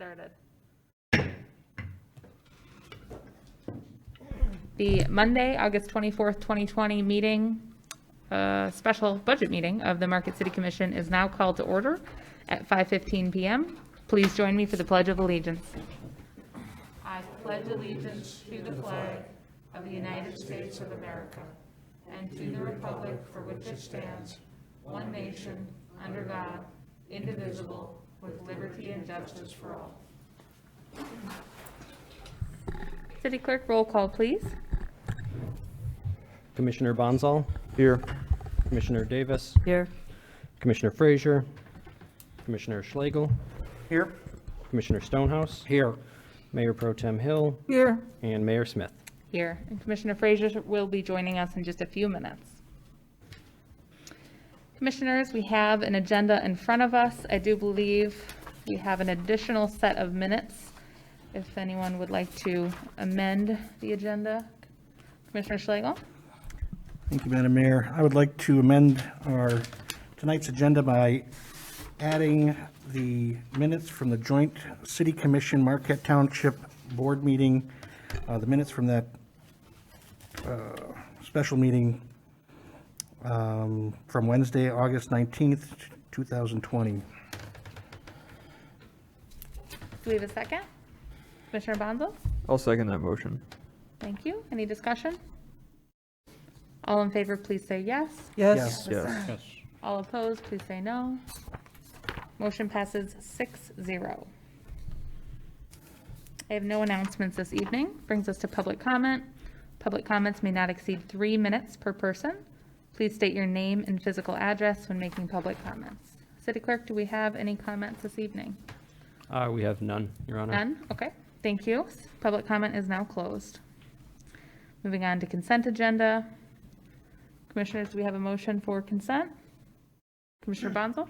started. The Monday, August 24th, 2020 meeting, special budget meeting of the Marquette City Commission is now called to order at 5:15 p.m. Please join me for the Pledge of Allegiance. I pledge allegiance to the flag of the United States of America and to the republic for which it stands, one nation, under God, indivisible, with liberty and justice for all. City Clerk, roll call, please. Commissioner Bonzal. Here. Commissioner Davis. Here. Commissioner Frazier. Commissioner Schlegel. Here. Commissioner Stonehouse. Here. Mayor Pro Tem Hill. Here. And Mayor Smith. Here, and Commissioner Frazier will be joining us in just a few minutes. Commissioners, we have an agenda in front of us. I do believe we have an additional set of minutes. If anyone would like to amend the agenda. Commissioner Schlegel? Thank you, Madam Mayor. I would like to amend our tonight's agenda by adding the minutes from the joint City Commission Marquette Township Board meeting, the minutes from that special meeting from Wednesday, August 19th, 2020. Do we have a second? Commissioner Bonzo? I'll second that motion. Thank you. Any discussion? All in favor, please say yes. Yes. Yes. All opposed, please say no. Motion passes 6-0. I have no announcements this evening. Brings us to public comment. Public comments may not exceed 3 minutes per person. Please state your name and physical address when making public comments. City Clerk, do we have any comments this evening? We have none, Your Honor. None? Okay, thank you. Public comment is now closed. Moving on to consent agenda. Commissioners, do we have a motion for consent? Commissioner Bonzo?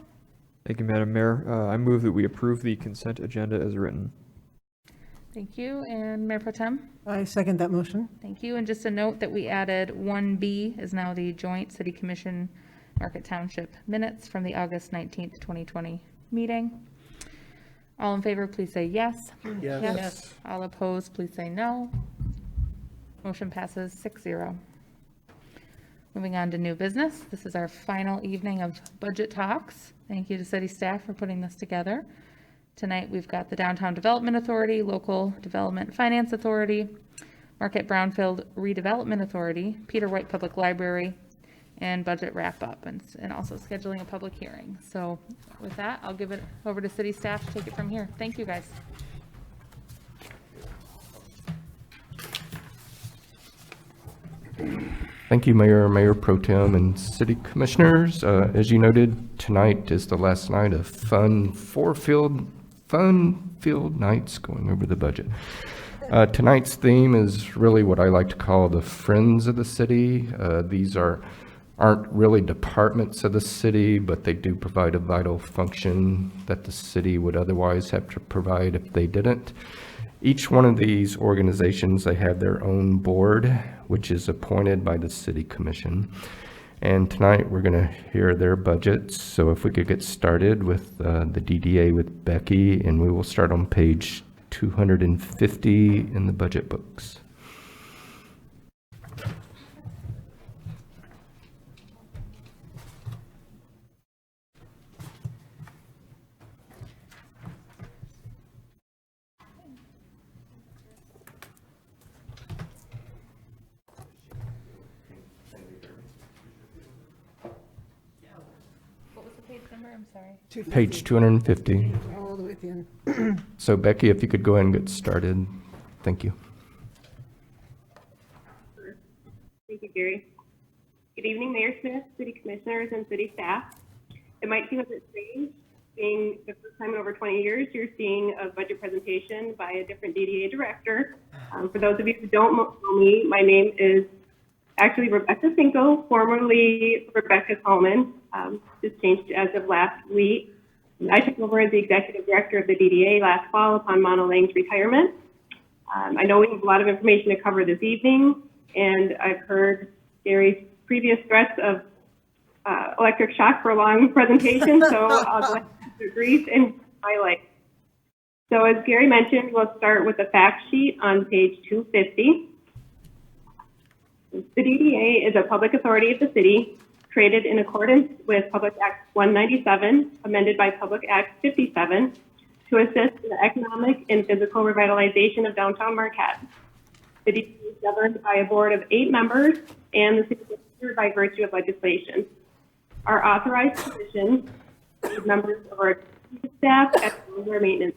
Thank you, Madam Mayor. I move that we approve the consent agenda as written. Thank you. And Mayor Pro Tem? I second that motion. Thank you. And just a note that we added 1B is now the joint City Commission Marquette Township minutes from the August 19th, 2020 meeting. All in favor, please say yes. Yes. All opposed, please say no. Motion passes 6-0. Moving on to new business. This is our final evening of budget talks. Thank you to city staff for putting this together. Tonight, we've got the Downtown Development Authority, Local Development Finance Authority, Marquette Brownfield Redevelopment Authority, Peter White Public Library, and budget wrap-up, and also scheduling a public hearing. So with that, I'll give it over to city staff to take it from here. Thank you, guys. Thank you, Mayor, Mayor Pro Tem, and City Commissioners. As you noted, tonight is the last night of fun field nights going over the budget. Tonight's theme is really what I like to call the friends of the city. These aren't really departments of the city, but they do provide a vital function that the city would otherwise have to provide if they didn't. Each one of these organizations, they have their own board, which is appointed by the City Commission. And tonight we're going to hear their budgets. So if we could get started with the DDA with Becky, and we will start on page 250 in the budget books. What was the page number? I'm sorry. Page 250. All the way at the end. So Becky, if you could go ahead and get started. Thank you. Thank you, Gary. Good evening, Mayor Smith, City Commissioners, and City staff. It might seem a bit strange, being the first time in over 20 years, you're seeing a budget presentation by a different DDA director. For those of you who don't know me, my name is actually Rebecca Cinco, formerly Rebecca Coleman, just changed as of last week. I took over as the executive director of the DDA last fall upon Mona Lang's retirement. I know we have a lot of information to cover this evening, and I've heard Gary's previous threats of electric shock for a long presentation, so I'll go ahead and brief and highlight. So as Gary mentioned, we'll start with the fact sheet on page 250. The DDA is a public authority of the city created in accordance with Public Act 197, amended by Public Act 57, to assist in the economic and physical revitalization of downtown Marquette. The DDA is governed by a board of 8 members and the city administered by virtue of legislation. Our authorized positions include members of our staff as well as our maintenance.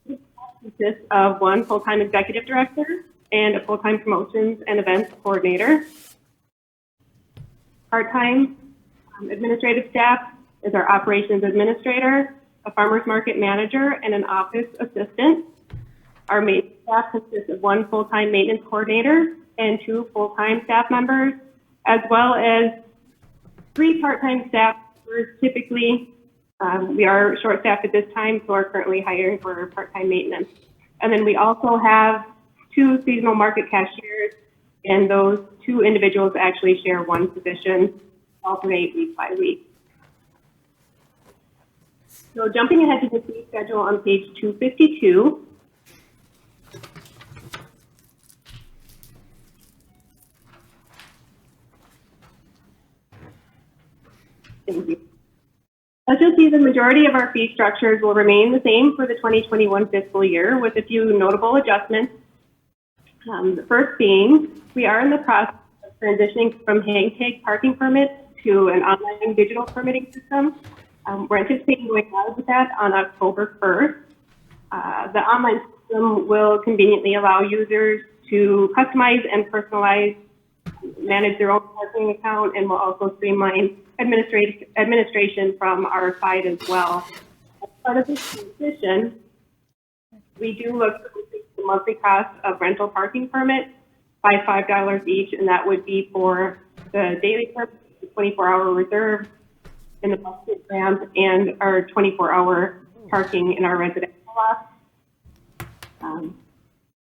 It consists of 1 full-time executive director and a full-time promotions and events coordinator. Part-time administrative staff is our operations administrator, a farmer's market manager, and an office assistant. Our maintenance staff consists of 1 full-time maintenance coordinator and 2 full-time staff members, as well as 3 part-time staff members. Typically, we are short-staffed at this time, so we're currently hiring for part-time maintenance. And then we also have 2 seasonal market cashiers, and those 2 individuals actually share 1 position, alternate week by week. So jumping ahead to the fee schedule on page 252. Thank you. As you'll see, the majority of our fee structures will remain the same for the 2021 fiscal year, with a few notable adjustments. The first being, we are in the process of transitioning from hang tag parking permits to an online digital permitting system. We're anticipating going live with that on October 1st. The online system will conveniently allow users to customize and personalize, manage their own parking account, and will also streamline administration from our side as well. As part of this transition, we do look to increase the monthly cost of rental parking permits by $5 each, and that would be for the daily permit, the 24-hour reserve in the bus ramp, and our 24-hour parking in our residential lots.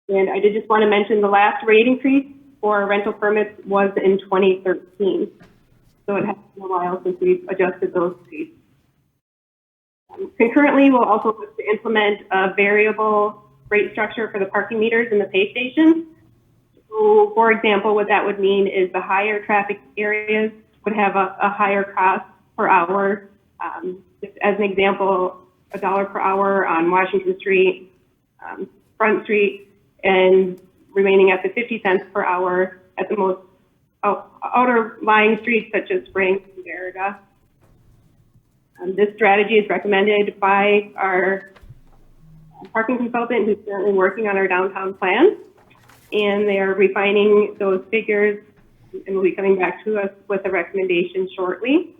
And I did just want to mention the last rate increase for rental permits was in 2013. So it has been a while since we've adjusted those rates. Concurrently, we'll also look to implement a variable rate structure for the parking meters in the pay stations. So, for example, what that would mean is the higher traffic areas would have a higher cost per hour. Just as an example, $1 per hour on Washington Street, Front Street, and remaining at the 50 cents per hour at the most outer lying streets such as Spring and Verga. This strategy is recommended by our parking consultant who's currently working on our downtown plan, and they are refining those figures and will be coming back to us with a recommendation shortly.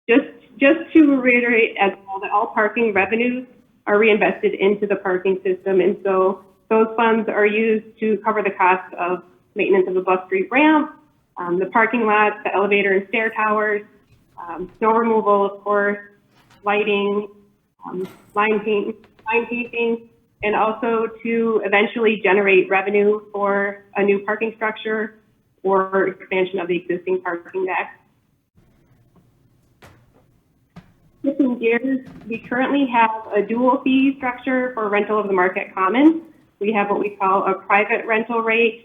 Just to reiterate as well that all parking revenues are reinvested into the parking system, and so those funds are used to cover the cost of maintenance of the bus street ramp, the parking lot, the elevator and stair towers, snow removal, of course, lighting, line painting, and also to eventually generate revenue for a new parking structure or expansion of the existing parking deck. Switching gears, we currently have a dual fee structure for rental of the Marquette Commons. We have what we call a private rental rate,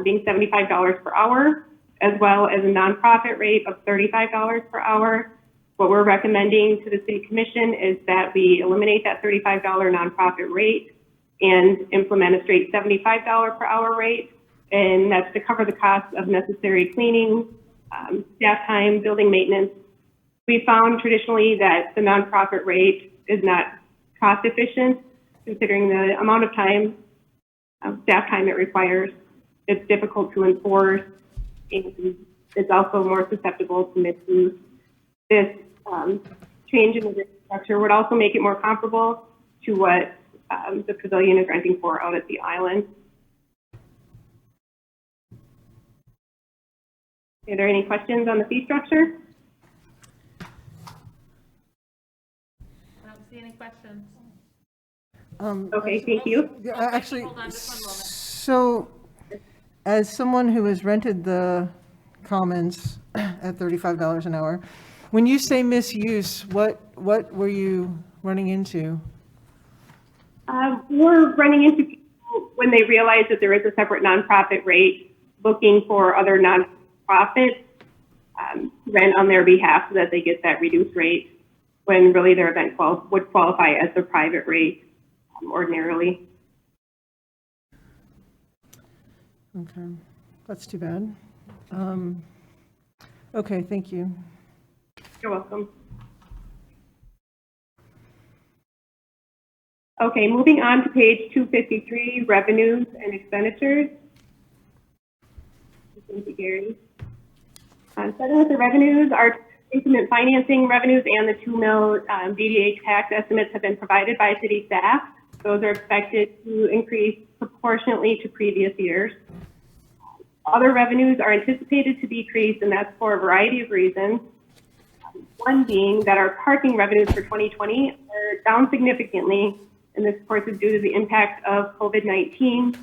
being $75 per hour, as well as a nonprofit rate of $35 per hour. What we're recommending to the City Commission is that we eliminate that $35 nonprofit rate and implement a straight $75 per hour rate, and that's to cover the cost of necessary cleaning, staff time, building maintenance. We found traditionally that the nonprofit rate is not cost efficient, considering the amount of time, staff time it requires. It's difficult to enforce, and it's also more susceptible to misuse. This change in the rate structure would also make it more comparable to what the pavilion is renting for out at the island. Are there any questions on the fee structure? I don't see any questions. Okay, thank you. Yeah, actually, Hold on just one moment. so as someone who has rented the Commons at $35 an hour, When you say misuse, what were you running into? We're running into people when they realize that there is a separate nonprofit rate, looking for other nonprofits rent on their behalf so that they get that reduced rate, when really their event would qualify as the private rate ordinarily. Okay, that's too bad. Okay, thank you. You're welcome. Okay, moving on to page 253, revenues and expenditures. Thank you, Gary. Starting with the revenues, our instrument financing revenues and the 2 mil DDA tax estimates have been provided by city staff. Those are expected to increase proportionately to previous years. Other revenues are anticipated to decrease, and that's for a variety of reasons. One being that our parking revenues for 2020 are down significantly, and this, of course, is due to the impact of COVID-19.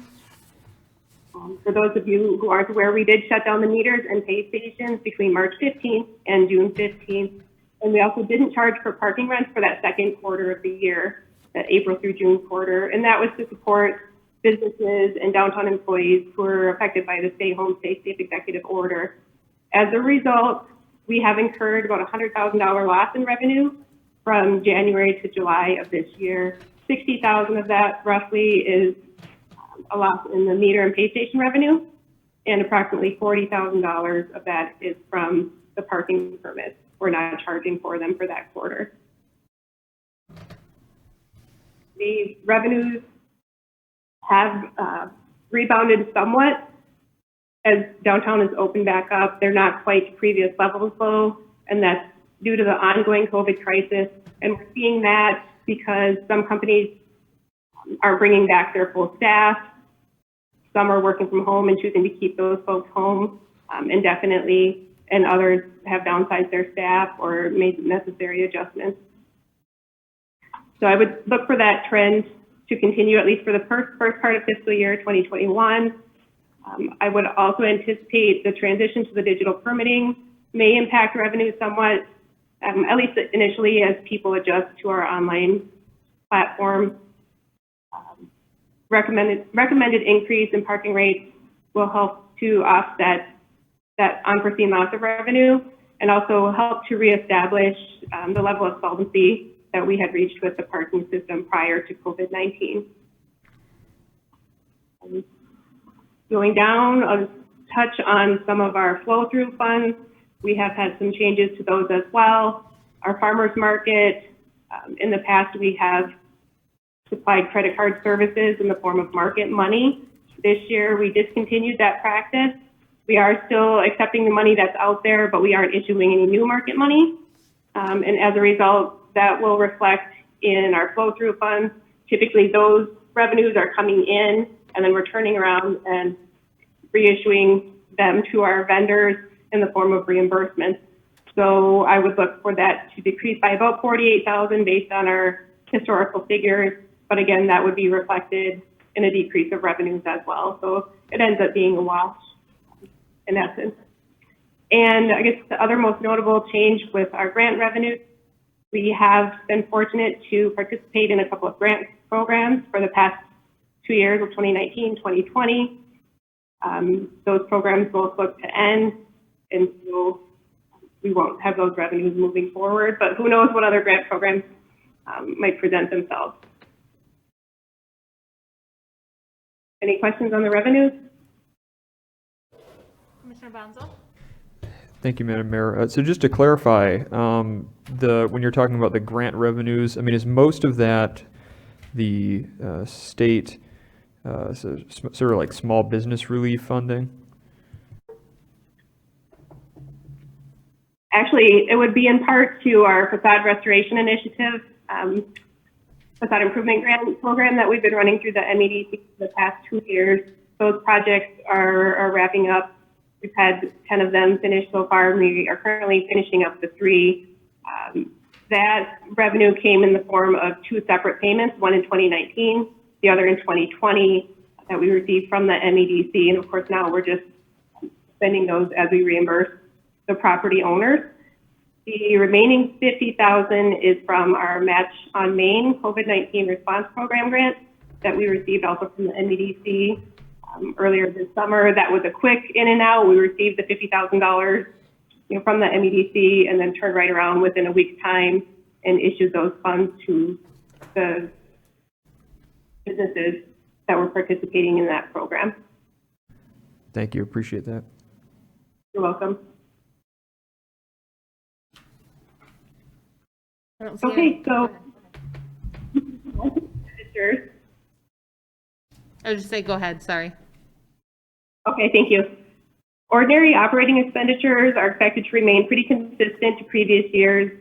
For those of you who aren't aware, we did shut down the meters and pay stations between March 15th and June 15th, and we also didn't charge for parking rents for that second quarter of the year, that April through June quarter, and that was to support businesses and downtown employees who were affected by the Stay Home, Stay Safe executive order. As a result, we have incurred about $100,000 loss in revenue from January to July of this year. $60,000 of that roughly is a loss in the meter and pay station revenue, and approximately $40,000 of that is from the parking permits. We're not charging for them for that quarter. The revenues have rebounded somewhat as downtown has opened back up. They're not quite to previous levels though, and that's due to the ongoing COVID crisis. And we're seeing that because some companies are bringing back their full staff. Some are working from home and choosing to keep those folks home indefinitely, and others have downsized their staff or made necessary adjustments. So I would look for that trend to continue at least for the first part of fiscal year 2021. I would also anticipate the transition to the digital permitting may impact revenue somewhat, at least initially as people adjust to our online platform. Recommended increase in parking rates will help to offset that unforeseen loss of revenue, and also help to reestablish the level of solvency that we had reached with the parking system prior to COVID-19. Going down, I'll just touch on some of our flow-through funds. We have had some changes to those as well. Our farmers market, in the past we have supplied credit card services in the form of market money. This year we discontinued that practice. We are still accepting the money that's out there, but we aren't issuing any new market money. And as a result, that will reflect in our flow-through funds. Typically those revenues are coming in, and then we're turning around and reissuing them to our vendors in the form of reimbursements. So I would look for that to decrease by about $48,000 based on our historical figures. But again, that would be reflected in a decrease of revenues as well. So it ends up being a wash in essence. And I guess the other most notable change with our grant revenue, we have been fortunate to participate in a couple of grant programs for the past 2 years of 2019, 2020. Those programs both look to end, and so we won't have those revenues moving forward, but who knows what other grant programs might present themselves. Any questions on the revenues? Commissioner Bonzo? Thank you, Madam Mayor. So just to clarify, when you're talking about the grant revenues, I mean, is most of that the state sort of like small business relief funding? Actually, it would be in part to our facade restoration initiative, facade improvement grant program that we've been running through the MEDC for the past 2 years. Those projects are wrapping up. We've had 10 of them finished so far, and we are currently finishing up the 3. That revenue came in the form of 2 separate payments, one in 2019, the other in 2020, that we received from the MEDC. And of course, now we're just spending those as we reimburse the property owners. The remaining 50,000 is from our Match on Main COVID-19 response program grant that we received also from the NBDC earlier this summer. That was a quick in and out. We received the $50,000 from the NBDC and then turned right around within a week's time and issued those funds to the businesses that were participating in that program. Thank you, appreciate that. You're welcome. I don't see Okay, any- so expenditures. I would just say, go ahead, sorry. Okay, thank you. Ordinary operating expenditures are expected to remain pretty consistent to previous years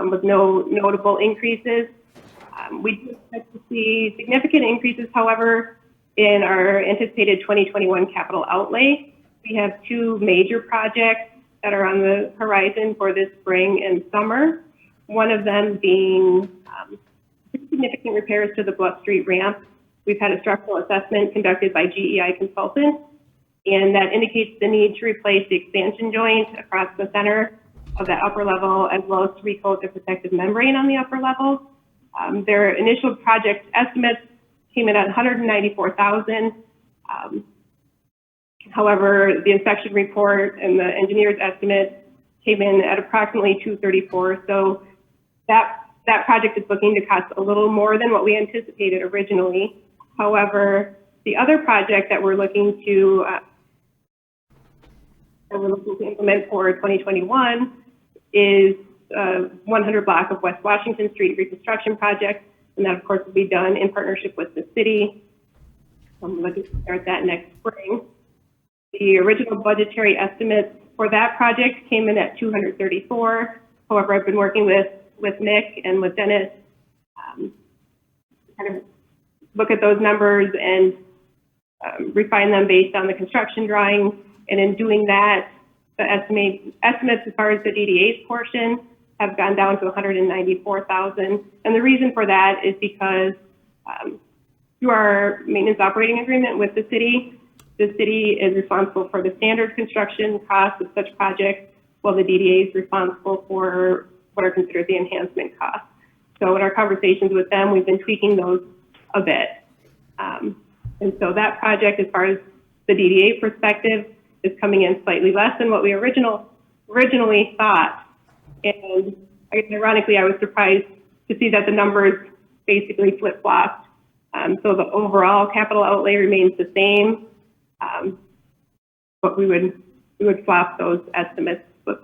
with no notable increases. We do expect to see significant increases, however, in our anticipated 2021 capital outlay. We have two major projects that are on the horizon for this spring and summer. One of them being significant repairs to the Bluff Street ramp. We've had a structural assessment conducted by GEI Consultants, and that indicates the need to replace the expansion joint across the center of that upper level, as well as to recoat the protective membrane on the upper level. Their initial project estimates came in at $194,000. However, the inspection report and the engineer's estimate came in at approximately $234,000. So that project is looking to cost a little more than what we anticipated originally. However, the other project that we're looking to implement for 2021 is 100 block of West Washington Street reconstruction project, and that of course will be done in partnership with the city. I'm looking to start that next spring. The original budgetary estimates for that project came in at $234,000. However, I've been working with Nick and with Dennis, kind of look at those numbers and refine them based on the construction drawings. And in doing that, the estimates as far as the DDA's portion have gone down to $194,000. And the reason for that is because through our maintenance operating agreement with the city is responsible for the standard construction costs of such projects, while the DDA is responsible for what are considered the enhancement costs. So in our conversations with them, we've been tweaking those a bit. And so that project, as far as the DDA perspective, is coming in slightly less than what we originally thought. And I guess ironically, I was surprised to see that the numbers basically flip-flopped. So the overall capital outlay remains the same, but we would flip-flop those estimates. A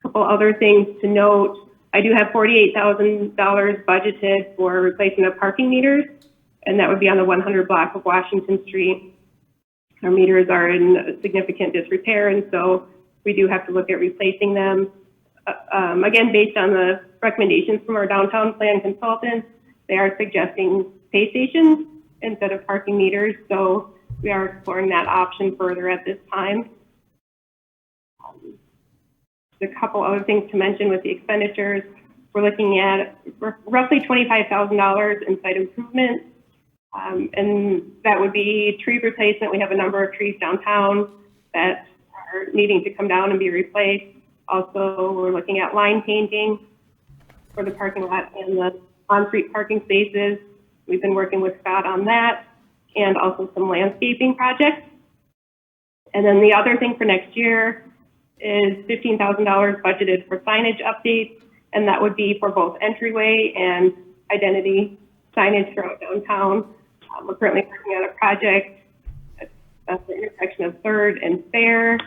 couple other things to note: I do have $48,000 budgeted for replacement of parking meters, and that would be on the 100 block of Washington Street. Our meters are in significant disrepair, and so we do have to look at replacing them. Again, based on the recommendations from our downtown plan consultants, they are suggesting pay stations instead of parking meters, so we are exploring that option further at this time. A couple other things to mention with the expenditures. We're looking at roughly $25,000 in site improvements, and that would be tree replacement. We have a number of trees downtown that are needing to come down and be replaced. Also, we're looking at line painting for the parking lot and the on-street parking spaces. We've been working with Scott on that, and also some landscaping projects. And then the other thing for next year is $15,000 budgeted for signage updates, and that would be for both entryway and identity signage throughout downtown. We're currently working on a project at the intersection of 3rd and Fair,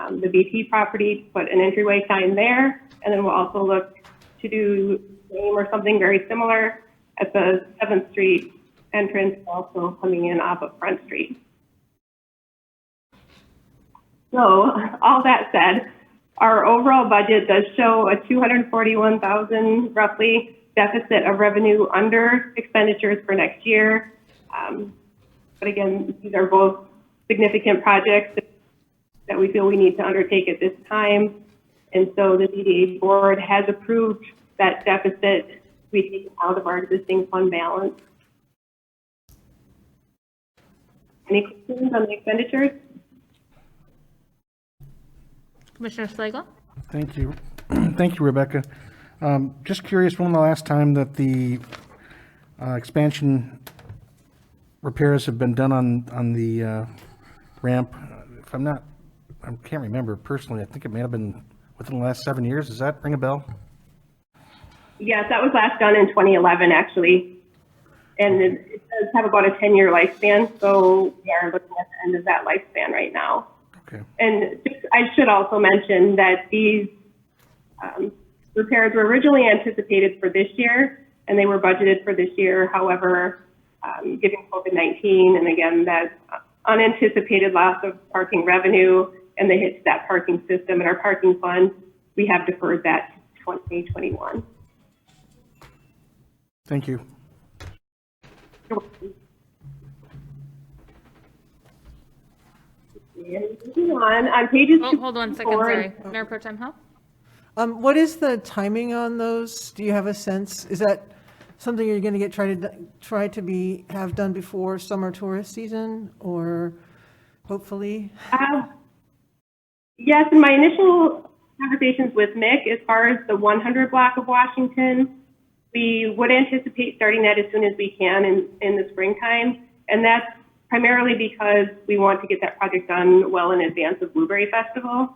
the BP property, to put an entryway sign there, and then we'll also look to do the same or something very similar at the 7th Street entrance, also coming in off of Front Street. So all that said, our overall budget does show a $241,000 roughly deficit of revenue under expenditures for next year. But again, these are both significant projects that we feel we need to undertake at this time. And so the DDA board has approved that deficit to be taken out of our existing fund balance. Any questions on the expenditures? Commissioner Slagle? Thank you. Thank you, Rebecca. Just curious, when the last time that the expansion repairs have been done on the ramp? If I'm not, I can't remember personally. I think it may have been within the last 7 years. Does that ring a bell? Yes, that was last done in 2011, actually. And it does have about a 10-year lifespan, so we are looking at the end of that lifespan right now. Okay. And I should also mention that these repairs were originally anticipated for this year, and they were budgeted for this year. However, given COVID-19 and again that unanticipated loss of parking revenue and the hit to that parking system and our parking fund, we have deferred that to 2021. Thank you. And moving on pages Oh, hold on a second, 2, sorry. Mayor Pro Tem Hill? What is the timing on those? Do you have a sense? Is that something you're going to have done before summer tourist season, or hopefully? Yes, in my initial conversations with Mick, as far as the 100 block of Washington, we would anticipate starting that as soon as we can in the springtime. And that's primarily because we want to get that project done well in advance of Blueberry Festival.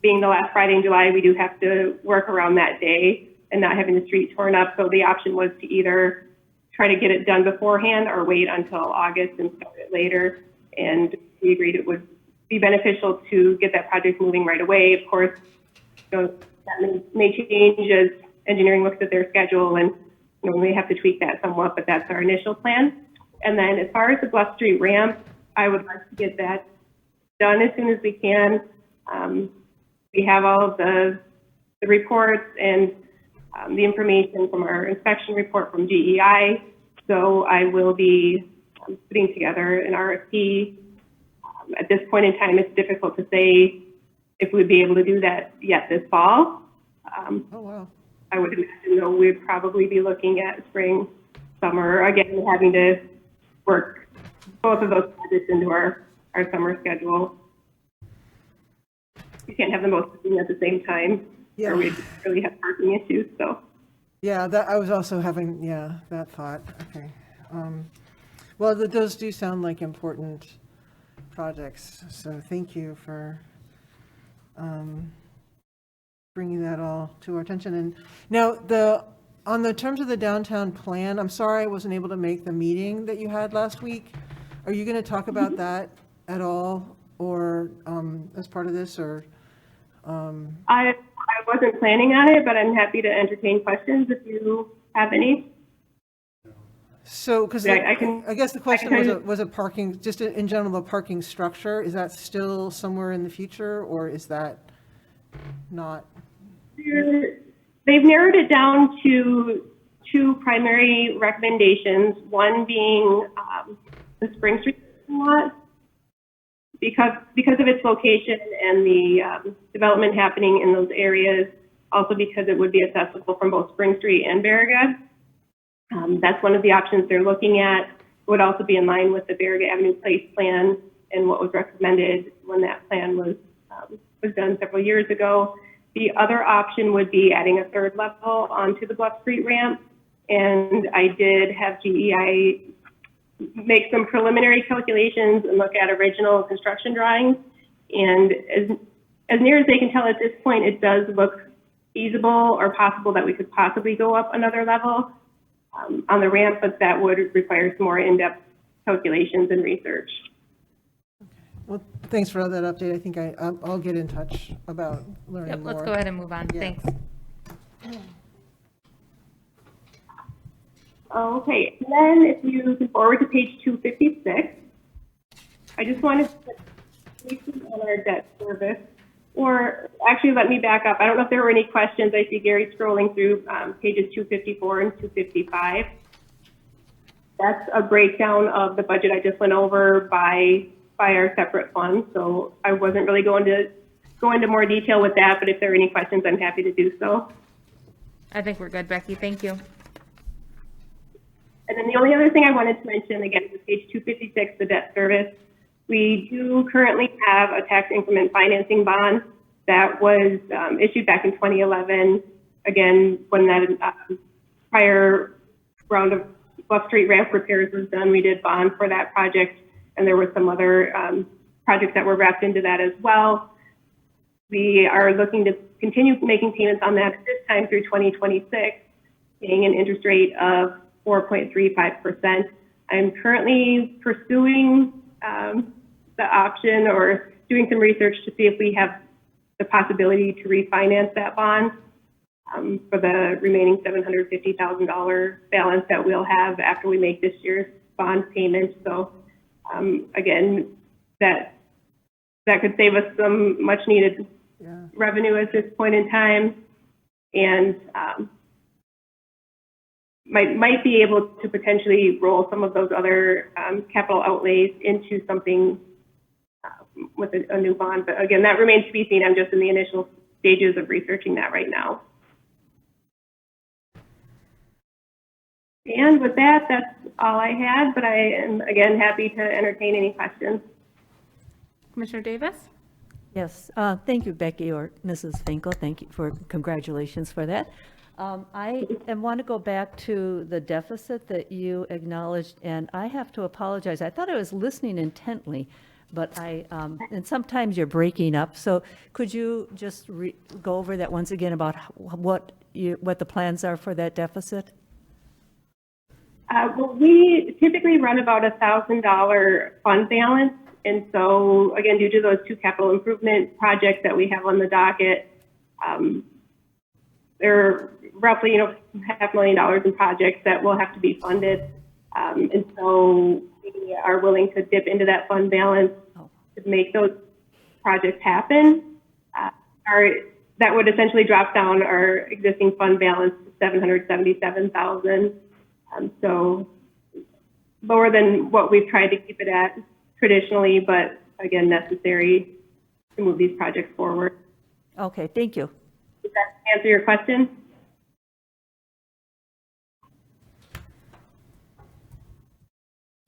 Being the last Friday in July, we do have to work around that day and not having the street torn up. So the option was to either try to get it done beforehand or wait until August and start it later. And we agreed it would be beneficial to get that project moving right away. Of course, that may change as engineering looks at their schedule, and we have to tweak that somewhat, but that's our initial plan. And then as far as the Bluff Street ramp, I would like to get that done as soon as we can. We have all of the reports and the information from our inspection report from GEI. So I will be putting together an RFP. At this point in time, it's difficult to say if we'd be able to do that yet this fall. Oh, wow. I would imagine, though, we'd probably be looking at spring, summer, again, having to work both of those projects into our summer schedule. You can't have them both at the same time, Yeah. or we'd really have parking issues, so. Yeah, that I was also having, that thought. Okay. Well, those do sound like important projects, so thank you for bringing that all to our attention. And now, on the terms of the downtown plan, I'm sorry I wasn't able to make the meeting that you had last week. Are you going to talk about that at all, or as part of this, or? I wasn't planning on it, but I'm happy to entertain questions if you have any. So, because Yeah, I guess the question can- was a parking, just in general, the parking structure, is that still somewhere in the future, or is that not? They've narrowed it down to 2 primary recommendations, one being the Spring Street lot, because of its location and the development happening in those areas, also because it would be accessible from both Spring Street and Barragad. That's one of the options they're looking at. It would also be in line with the Barragad Avenue Place plan and what was recommended when that plan was done several years ago. The other option would be adding a 3rd level onto the Bluff Street ramp. And I did have GEI make some preliminary calculations and look at original construction drawings. And as near as they can tell at this point, it does look feasible or possible that we could possibly go up another level on the ramp, but that would require some more in-depth calculations and research. Well, thanks for that update. I think I'll get in touch about learning Yep, more. let's go ahead and move on. Yeah. Thanks. Okay, and then if you can forward to page 256, I just wanted to put on our debt service, or actually let me back up. I don't know if there were any questions. I see Gary scrolling through pages 254 and 255. That's a breakdown of the budget I just went over by our separate funds. So I wasn't really going to go into more detail with that, but if there are any questions, I'm happy to do so. I think we're good, Becky. Thank you. And then the only other thing I wanted to mention, again, is page 256, the debt service. We do currently have a tax increment financing bond That was issued back in 2011. Again, when that prior round of Bluff Street ramp repairs was done, we did bond for that project, and there were some other projects that were wrapped into that as well. We are looking to continue making payments on that this time through 2026, paying an interest rate of 4.35%. I'm currently pursuing the option or doing some research to see if we have the possibility to refinance that bond for the remaining $750,000 balance that we'll have after we make this year's bond payment. So again, that could save us some much needed revenue at this point in time, and might be able to potentially roll some of those other capital outlays into something with a new bond. But again, that remains to be seen. I'm just in the initial stages of researching that right now. And with that, that's all I had, but I am, again, happy to entertain any questions. Commissioner Davis? Yes, thank you, Becky, or Mrs. Finkel. Thank you for, congratulations for that. I want to go back to the deficit that you acknowledged, and I have to apologize. I thought I was listening intently, but and sometimes you're breaking up. So could you just go over that once again about what the plans are for that deficit? Well, we typically run about $1,000 fund balance. And so, again, due to those two capital improvement projects that we have on the docket, they're roughly, $500,000 in projects that will have to be funded. And so we are willing to dip into that fund balance to make those projects happen. That would essentially drop down our existing fund balance to $777,000. So lower than what we've tried to keep it at traditionally, but again, necessary to move these projects forward. Okay, thank you. Does that answer your question?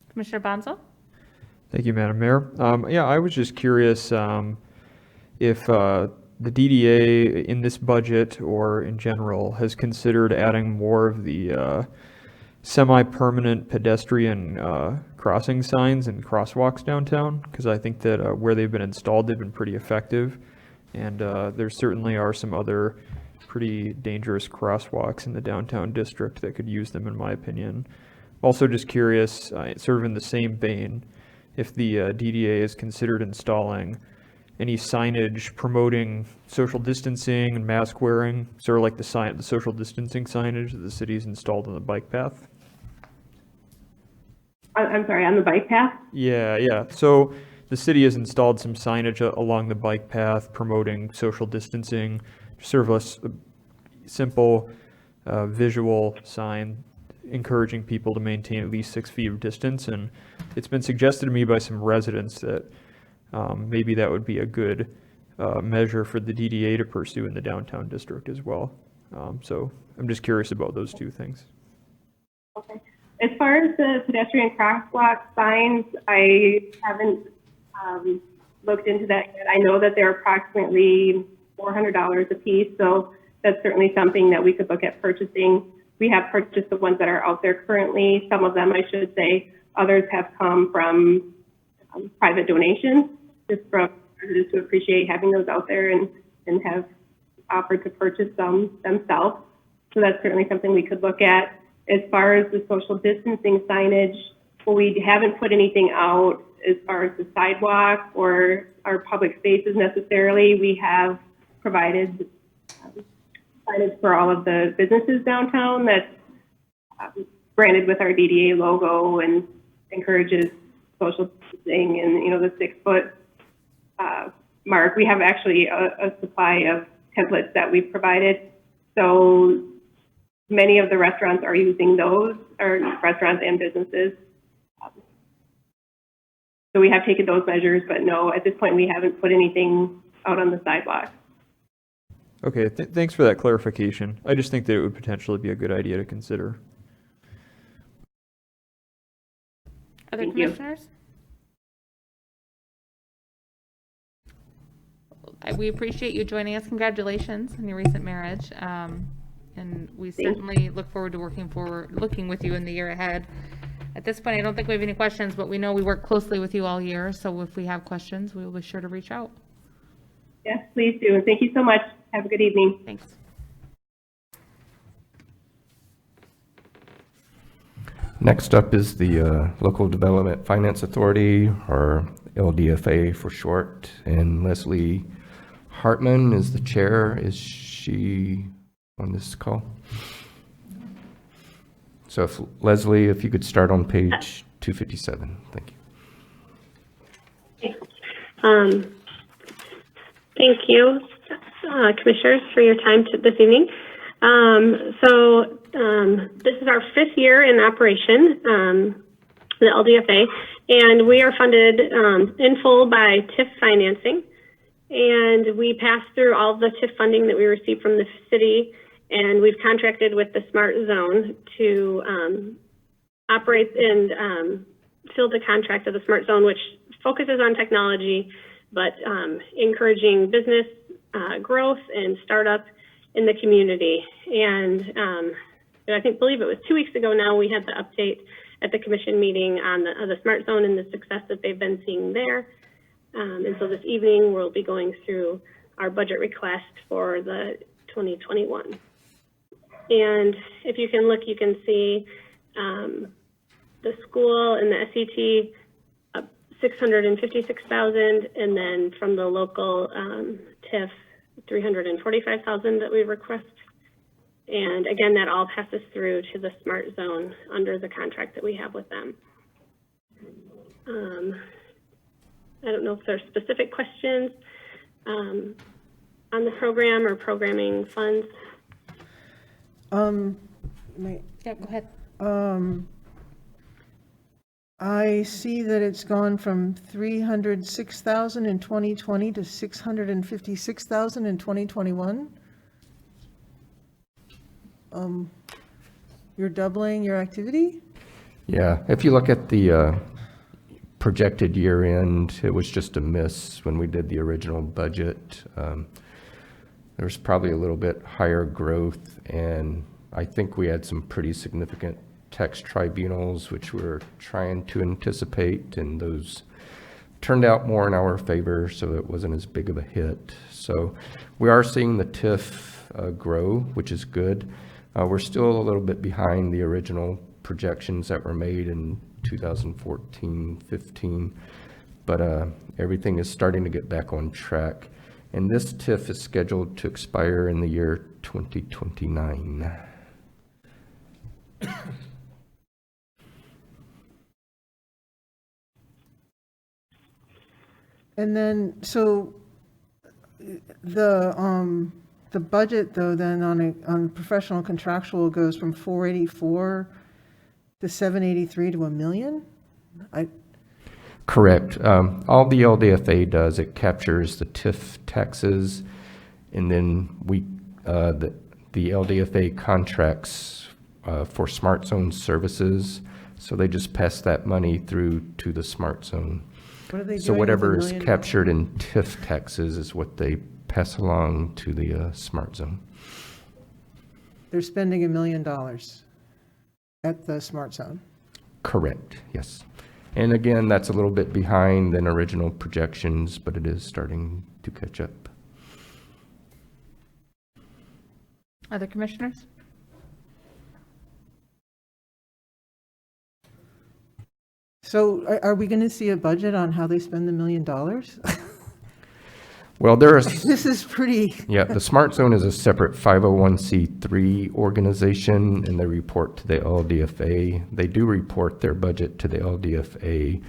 Commissioner Bonzo? Thank you, Madam Mayor. Yeah, I was just curious if the DDA in this budget or in general has considered adding more of the semi-permanent pedestrian crossing signs and crosswalks downtown, because I think that where they've been installed, they've been pretty effective, and there certainly are some other pretty dangerous crosswalks in the downtown district that could use them, in my opinion. Also just curious, sort of in the same vein, if the DDA is considered installing any signage promoting social distancing and mask wearing, sort of like the social distancing signage that the city's installed on the bike path. I'm sorry, on the bike path? Yeah. So the city has installed some signage along the bike path promoting social distancing, sort of a simple visual sign encouraging people to maintain at least 6 feet of distance. And it's been suggested to me by some residents that maybe that would be a good measure for the DDA to pursue in the downtown district as well. So I'm just curious about those two things. Okay. As far as the pedestrian crosswalk signs, I haven't looked into that yet. I know that they're approximately $400 a piece, so that's certainly something that we could look at purchasing. We have purchased the ones that are out there currently. Some of them, I should say, others have come from private donations, just from residents who appreciate having those out there and have offered to purchase them themselves. So that's certainly something we could look at. As far as the social distancing signage, well, we haven't put anything out as far as the sidewalk or our public spaces necessarily. We have provided signage for all of the businesses downtown that's branded with our DDA logo and encourages social distancing and, the 6-foot mark. We have actually a supply of templates that we've provided. So many of the restaurants are using those, or restaurants and businesses. So we have taken those measures, but no, at this point, we haven't put anything out on the sidewalk. Okay, thanks for that clarification. I just think that it would potentially be a good idea to consider. Other Thank you. commissioners? we appreciate you joining us. Congratulations on your recent marriage. And we certainly look forward to looking with you in the year ahead. At this point, I don't think we have any questions, but we know we work closely with you all year. So if we have questions, we will be sure to reach out. Yes, please do. And thank you so much. Have a good evening. Thanks. Next up is the Local Development Finance Authority, or LDFA for short, and Leslie Hartman is the chair. Is she on this call? So if Leslie, if you could start on page 257, thank you. Thank you, Commissioners, for your time this evening. This is our 5th year in operation, the LDFA, and we are funded in full by TIF financing. And we pass through all of the TIF funding that we receive from the city, and we've contracted with the Smart Zone to operate and fill the contract of the Smart Zone, which focuses on technology, but encouraging business growth and startup in the community. And I believe it was 2 weeks ago now, we had the update at the commission meeting on the Smart Zone and the success that they've been seeing there. And so this evening we'll be going through our budget request for the 2021. And if you can look, you can see the school and the SET, 656,000, and then from the local TIF, 345,000 that we request. And again, that all passes through to the Smart Zone under the contract that we have with them. I don't know if there's specific questions on the program or programming funds. Yeah, go ahead. I see that it's gone from 306,000 in 2020 to 656,000 in 2021. You're doubling your activity? Yeah, if you look at the projected year end, it was just a miss when we did the original budget. There was probably a little bit higher growth, and I think we had some pretty significant tax tribunals, which we're trying to anticipate, and those turned out more in our favor, so it wasn't as big of a hit. So we are seeing the TIF grow, which is good. We're still a little bit behind the original projections that were made in 2014-15, but everything is starting to get back on track. And this TIF is scheduled to expire in the year 2029. And then, so the budget though, then on professional contractual goes from 484 to 783 to $1 million? Correct. All the LDFA does, it captures the TIF taxes, and then the LDFA contracts for Smart Zone services, so they just pass that money through to the Smart Zone. What are they doing So with whatever $1 is million? captured in TIF taxes is what they pass along to the Smart Zone. They're spending $1 million at the Smart Zone. Correct, yes. And again, that's a little bit behind than original projections, but it is starting to catch up. Other commissioners? So are we going to see a budget on how they spend the $1 million? Well, there is, This is pretty, yeah, the Smart Zone is a separate 501c3 organization, and they report to the LDFA. They do report their budget to the LDFA,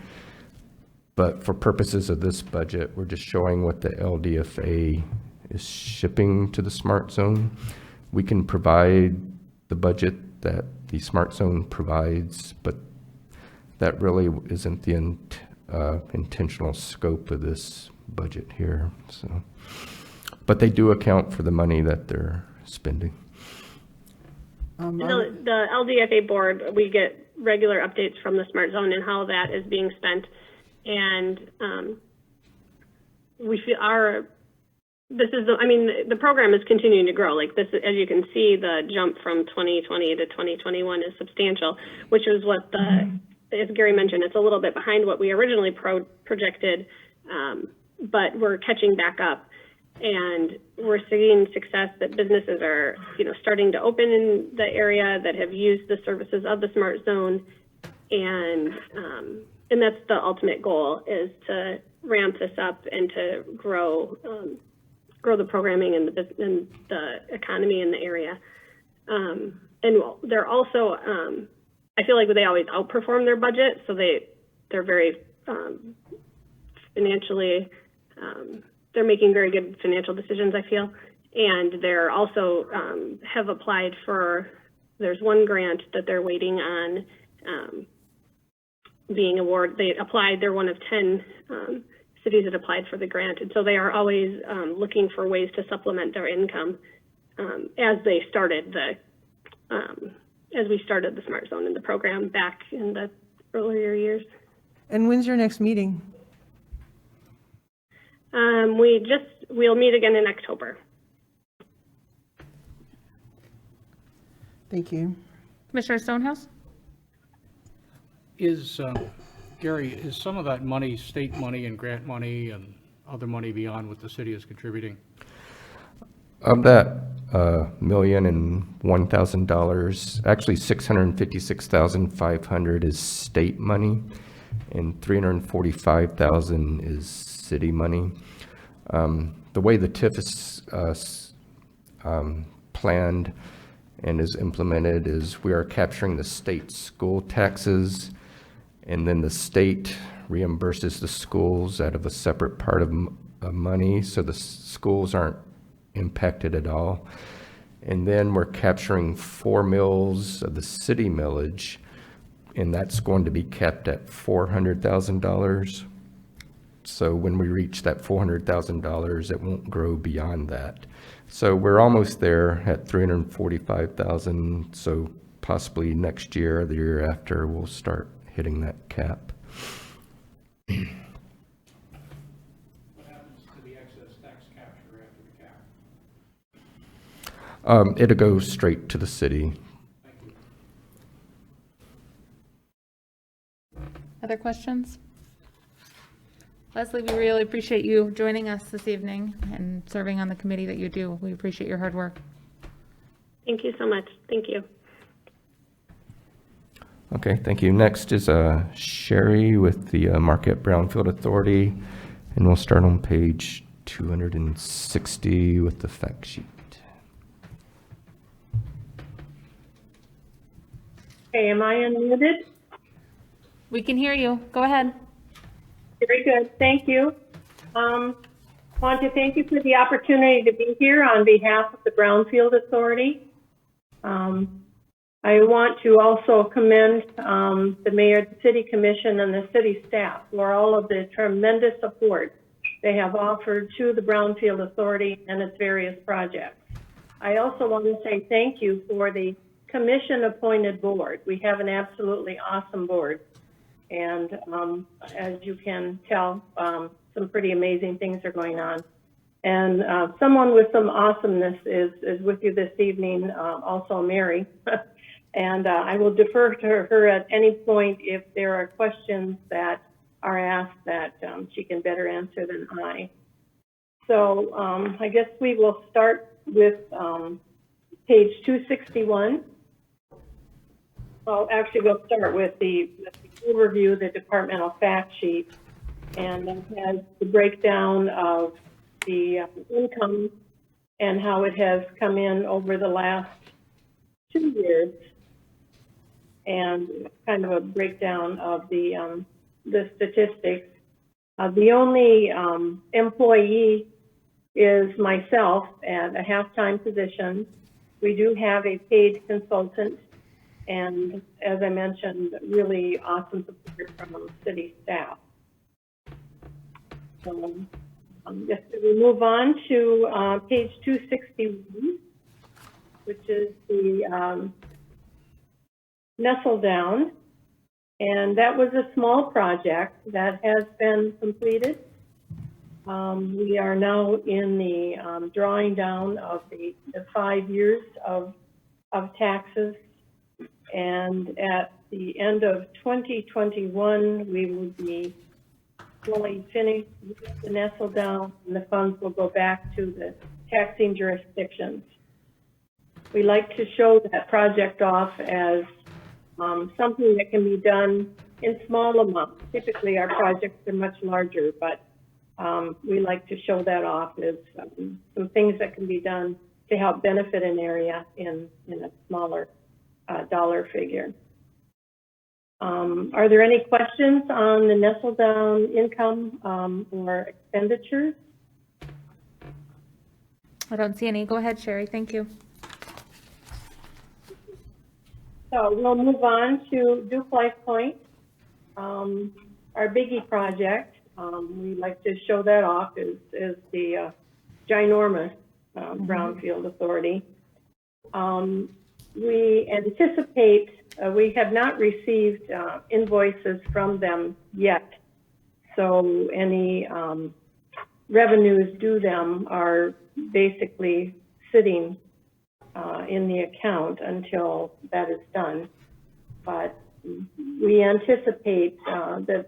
but for purposes of this budget, we're just showing what the LDFA is shipping to the Smart Zone. We can provide the budget that the Smart Zone provides, but that really isn't the intentional scope of this budget here. So, but they do account for the money that they're spending. The LDFA board, we get regular updates from the Smart Zone and how that is being spent. And we feel this is the program is continuing to grow. Like this, as you can see, the jump from 2020 to 2021 is substantial, which is what as Gary mentioned, it's a little bit behind what we originally projected, but we're catching back up. And we're seeing success that businesses are, starting to open in the area that have used the services of the Smart Zone, and that's the ultimate goal, is to ramp this up and to grow the programming and the economy in the area. And they're also, I feel like they always outperform their budget, so they're very financially. They're making very good financial decisions, I feel. And they're also have applied for, there's one grant that they're waiting on being awarded. They applied, they're one of 10 cities that applied for the grant. And so they are always looking for ways to supplement their income as we started the Smart Zone in the program back in the earlier years. And when's your next meeting? We'll meet again in October. Thank you. Commissioner Stonehouse? Gary, is some of that money state money and grant money and other money beyond what the city is contributing? Of that $1,001,000, actually $656,500 is state money, and $345,000 is city money. The way the TIF is planned and is implemented is we are capturing the state school taxes, and then the state reimburses the schools out of a separate part of money, so the schools aren't impacted at all. And then we're capturing 4 mills of the city millage, and that's going to be capped at $400,000. So when we reach that $400,000, it won't grow beyond that. So we're almost there at $345,000. So possibly next year or the year after, we'll start hitting that cap. What happens to the excess tax capture after the cap? It'll go straight to the city. Thank you. Other questions? Leslie, we really appreciate you joining us this evening and serving on the committee that you do. We appreciate your hard work. Thank you so much. Thank you. Okay, thank you. Next is Sherry with the Marquette Brownfield Authority, and we'll start on page 260 with the fact sheet. Hey, am I unmuted? We can hear you. Go ahead. Very good, thank you. Want to thank you for the opportunity to be here on behalf of the Brownfield Authority. I want to also commend the mayor, the city commission, and the city staff for all of the tremendous support they have offered to the Brownfield Authority and its various projects. I also want to say thank you for the commission-appointed board. We have an absolutely awesome board. And as you can tell, some pretty amazing things are going on. And someone with some awesomeness is with you this evening, also Mary. And I will defer to her at any point if there are questions that are asked that she can better answer than I. So I guess we will start with page 261. Well, actually, we'll start with the overview, the departmental fact sheet, and that has the breakdown of the income and how it has come in over the last 2 years, and kind of a breakdown of the statistics. The only employee is myself at a half-time position. We do have a paid consultant, and as I mentioned, really awesome support from city staff. So just we move on to page 261, which is the Nestle Down. And that was a small project that has been completed. We are now in the drawing down of the 5 years of taxes. And at the end of 2021, we will be fully finished with the nestle down, and the funds will go back to the taxing jurisdictions. We like to show that project off as something that can be done in small amounts. Typically, our projects are much larger, but we like to show that off as some things that can be done to help benefit an area in a smaller dollar figure. Are there any questions on the nestle down income or expenditures? I don't see any. Go ahead, Sherry. Thank you. So we'll move on to Duke Life Point, our biggie project. We like to show that off as the ginormous brownfield authority. We anticipate, we have not received invoices from them yet. So any revenues due them are basically sitting in the account until that is done. But we anticipate that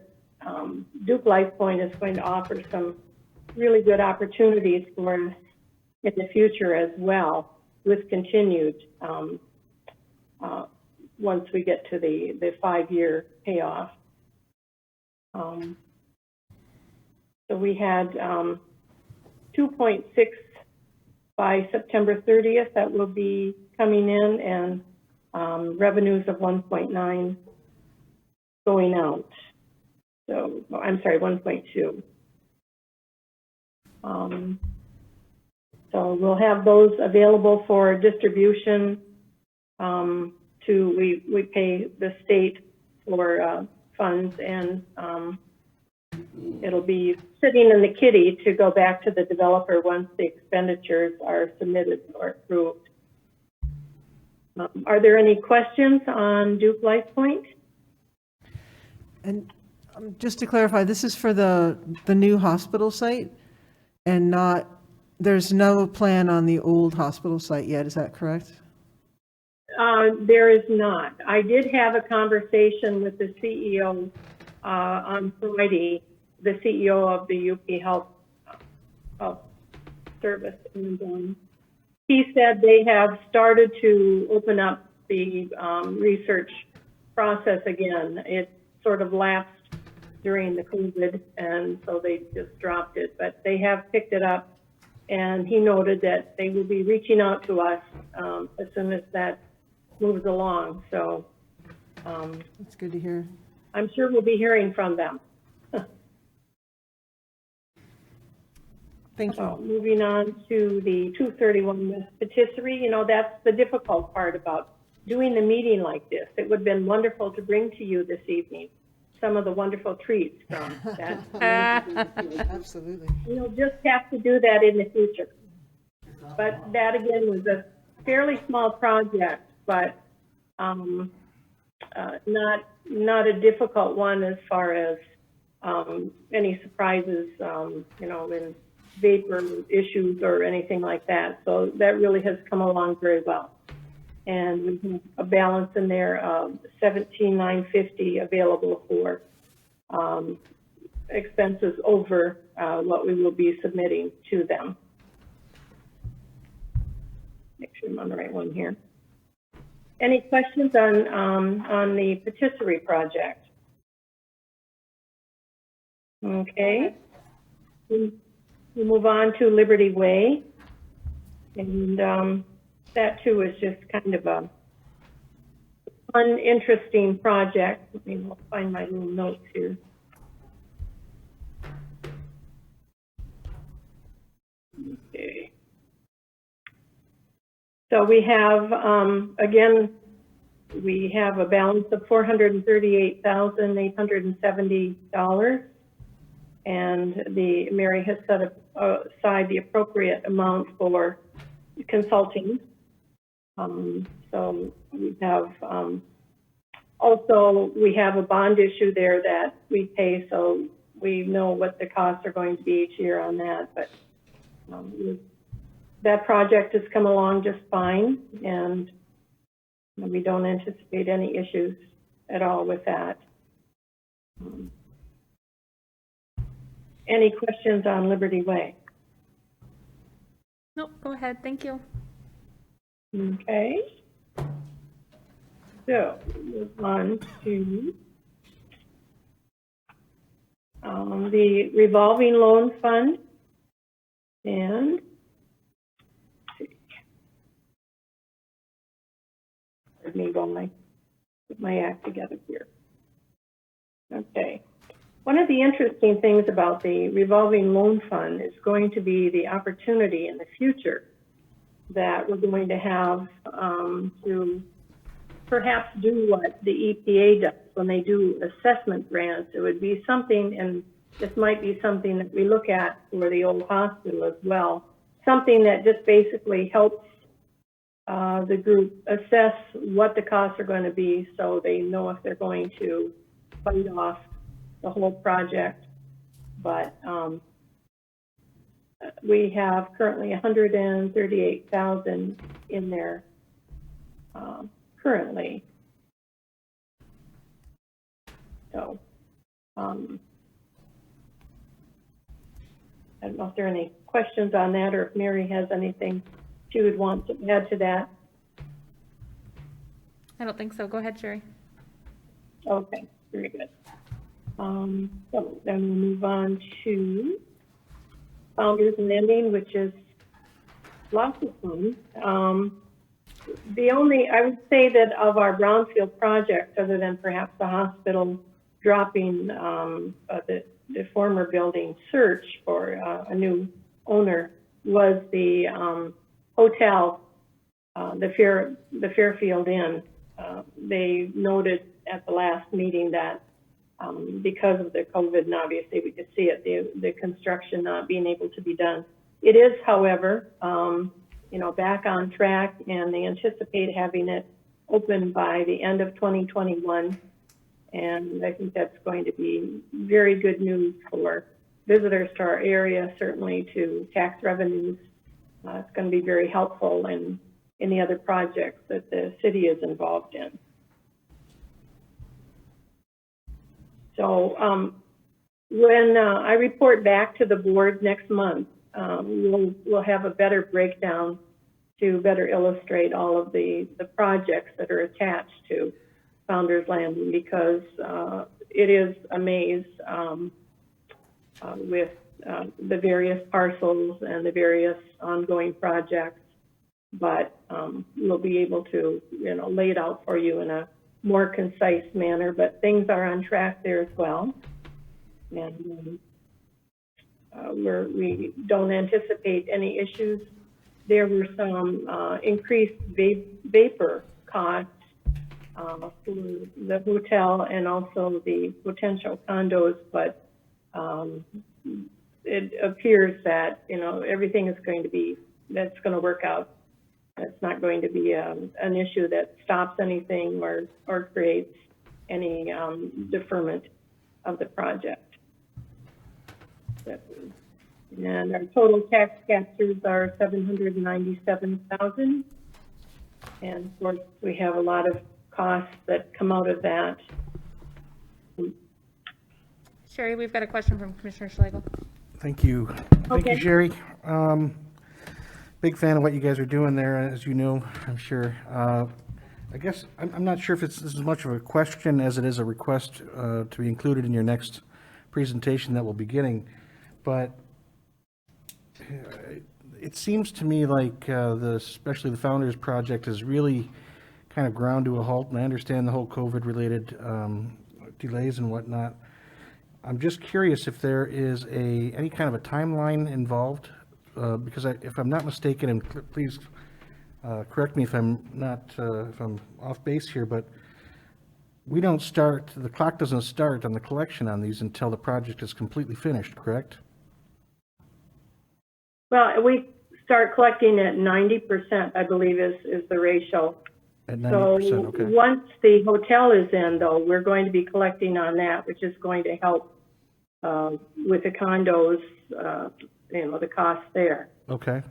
Duke Life Point is going to offer some really good opportunities for us in the future as well, with continued once we get to the 5-year payoff. So we had 2.6 by September 30th that will be coming in, and revenues of 1.9 going out. So I'm sorry, 1.2. So we'll have those available for distribution. We pay the state for funds, and it'll be sitting in the kitty to go back to the developer once the expenditures are submitted or approved. Are there any questions on Duke Life Point? And just to clarify, this is for the new hospital site, and not, there's no plan on the old hospital site yet, is that correct? There is not. I did have a conversation with the CEO on Friday, the CEO of the UP Health Service, and he said they have started to open up the research process again. It sort of lapsed during the COVID, and so they just dropped it, but they have picked it up, and he noted that they will be reaching out to us as soon as that moves along. So That's good to hear. I'm sure we'll be hearing from them. Thank you. So moving on to the 231 West Patisserie, you know, that's the difficult part about doing a meeting like this. It would have been wonderful to bring to you this evening some of the wonderful treats from that. Absolutely. We'll just have to do that in the future. But that again was a fairly small project, but not a difficult one as far as any surprises, you know, in vapor issues or anything like that. So that really has come along very well. And we have a balance in there of $17,950 available for expenses over what we will be submitting to them. Make sure I'm on the right one here. Any questions on the patisserie project? Okay. We move on to Liberty Way, and that too is just kind of a fun, interesting project. Let me find my little notes here. Okay. So we have, again, we have a balance of $438,870, and Mary has set aside the appropriate amount for consulting. So we have, also we have a bond issue there that we pay, so we know what the costs are going to be each year on that, but that project has come along just fine, and we don't anticipate any issues at all with that. Any questions on Liberty Way? Nope, go ahead, thank you. Okay. So, move on to the revolving loan fund. And let me go put my act together here. Okay. One of the interesting things about the revolving loan fund is going to be the opportunity in the future that we're going to have to perhaps do what the EPA does when they do assessment grants. It would be something, and this might be something that we look at for the old hospital as well, something that just basically helps the group assess what the costs are going to be so they know if they're going to bite off the whole project. But we have currently 138,000 in there currently. So I don't know if there are any questions on that, or if Mary has anything she would want to add to that. I don't think so. Go ahead, Sherry. Okay, very good. So then we'll move on to Founders Landing, which is lots of fun. I would say that of our brownfield projects, other than perhaps the hospital dropping the former building search for a new owner, was the hotel, the Fairfield Inn. They noted at the last meeting that because of the COVID, and obviously we could see it, the construction not being able to be done. It is, however, back on track, and they anticipate having it open by the end of 2021. And I think that's going to be very good news for visitors to our area, certainly to tax revenues. It's going to be very helpful in any other projects that the city is involved in. So when I report back to the board next month, we'll have a better breakdown to better illustrate all of the projects that are attached to Founders Landing, because it is a maze with the various parcels and the various ongoing projects, but we'll be able to lay it out for you in a more concise manner, but things are on track there as well. And we don't anticipate any issues. There were some increased vapor costs for the hotel and also the potential condos, but it appears that everything is going to work out. It's not going to be an issue that stops anything or creates any deferment of the project. And our total tax captures are 797,000. And of course, we have a lot of costs that come out of that. Sherry, we've got a question from Commissioner Schlegel. Thank you. Thank you, Sherry. Big fan of what you guys are doing there, as you know, I'm sure. I guess I'm not sure if this is much of a question as it is a request to be included in your next presentation that we'll be getting, but it seems to me like especially the Founders Project is really kind of ground to a halt, and I understand the whole COVID-related delays and whatnot. I'm just curious if there is any kind of a timeline involved, because if I'm not mistaken, and please correct me if I'm off base here, but the clock doesn't start on the collection on these until the project is completely finished, correct? Well, we start collecting at 90%, I believe is the ratio. At 90%, okay. Once the hotel is in, though, we're going to be collecting on that, which is going to help with the condos, the cost there. Okay.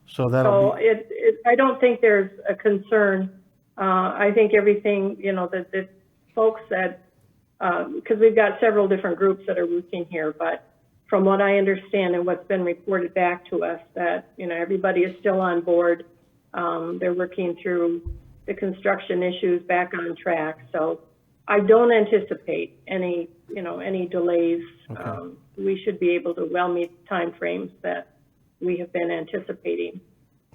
So that'll So be, I don't think there's a concern. I think everything, the folks that, because we've got several different groups that are working here, but from what I understand and what's been reported back to us, that, everybody is still on board. They're working through the construction issues back on track. So I don't anticipate any delays. Okay. We should be able to well meet timeframes that we have been anticipating.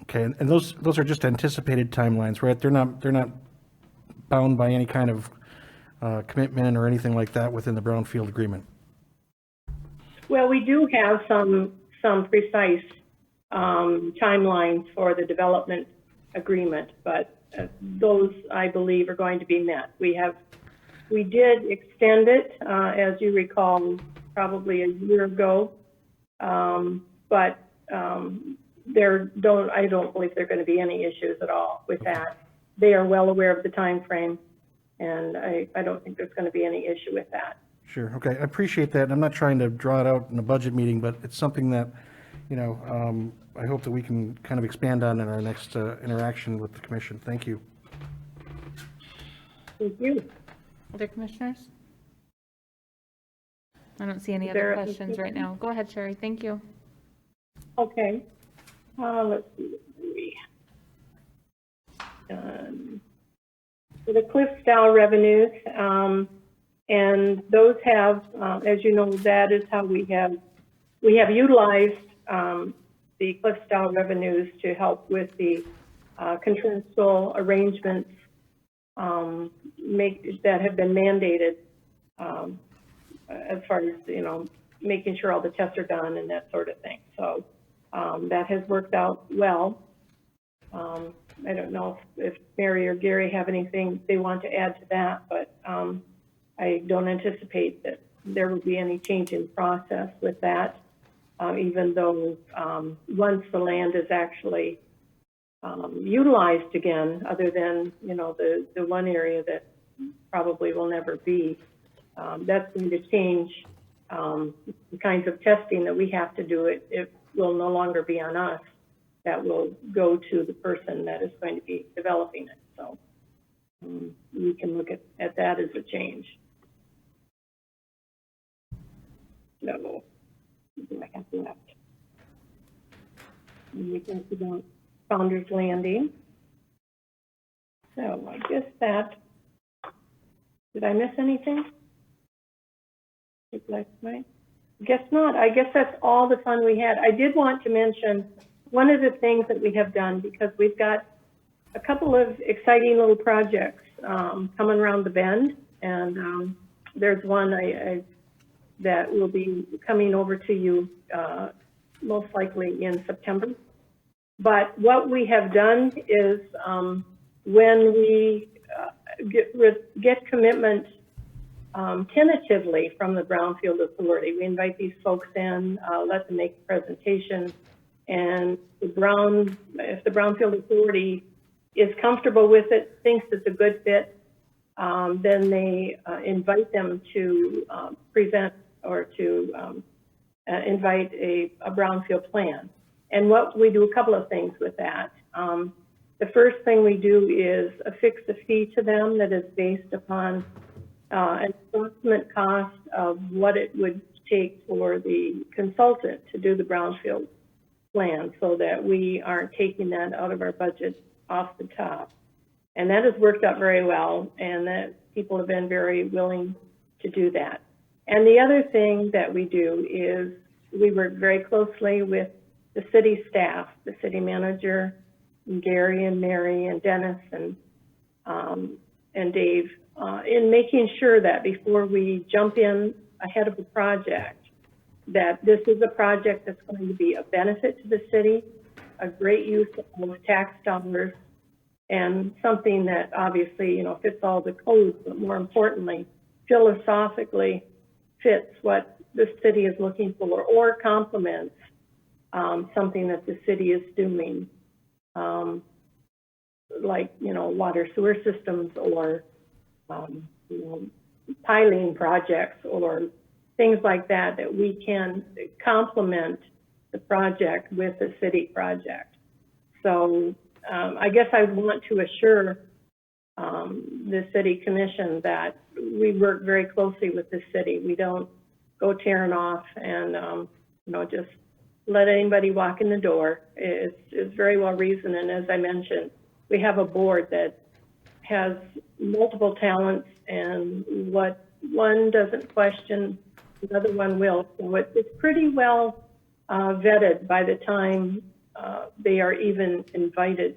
okay, and those are just anticipated timelines, right? They're not bound by any kind of commitment or anything like that within the brownfield agreement. Well, we do have some precise timelines for the development agreement, but those, I believe, are going to be met. We did extend it, as you recall, probably a year ago, but I don't believe there are going to be any issues at all with that. They are well aware of the time frame, and I don't think there's going to be any issue with that. Sure, okay, I appreciate that, and I'm not trying to draw it out in a budget meeting, but it's something that, I hope that we can kind of expand on in our next interaction with the commission. Thank you. Thank you. Other commissioners? I don't see any Is other there a questions right now. Go ahead, Sherry. Thank you. Okay. Let's see. So the cliff style revenues, and those have, as you know, that is how we have utilized the cliff style revenues to help with the contractual arrangements that have been mandated as far as, making sure all the tests are done and that sort of thing. So that has worked out well. I don't know if Mary or Gary have anything they want to add to that, but I don't anticipate that there will be any change in process with that, even though once the land is actually utilized again, other than, the one area that probably will never be, that's going to change the kinds of testing that we have to do. It will no longer be on us. That will go to the person that is going to be developing it. So we can look at that as a change. So what do I have left? And we can see about Founders Landing. So I guess that, did I miss anything? Guess not. I guess that's all the fun we had. I did want to mention one of the things that we have done, because we've got a couple of exciting little projects coming around the bend, and there's one that will be coming over to you most likely in September. But what we have done is when we get commitment tentatively from the Brownfield Authority, we invite these folks in, let them make a presentation, and if the Brownfield Authority is comfortable with it, thinks it's a good fit, then they invite them to present or to invite a brownfield plan. And what we do, a couple of things with that. The first thing we do is affix a fee to them that is based upon an approximate cost of what it would take for the consultant to do the brownfield plan, so that we aren't taking that out of our budget off the top. And that has worked out very well, and that people have been very willing to do that. And the other thing that we do is we work very closely with the city staff, the city manager, and Gary and Mary and Dennis and Dave, in making sure that before we jump in ahead of a project, that this is a project that's going to be a benefit to the city, a great use of tax dollars, and something that obviously, fits all the codes, but more importantly, philosophically fits what the city is looking for, or complements something that the city is doing, like, water sewer systems, or, piling projects, or things like that, that we can complement the project with the city project. So I guess I want to assure the city commission that we work very closely with the city. We don't go tearing off and, just let anybody walk in the door. It's very well reasoned. And as I mentioned, we have a board that has multiple talents, and what one doesn't question, the other one will. So it's pretty well vetted by the time they are even invited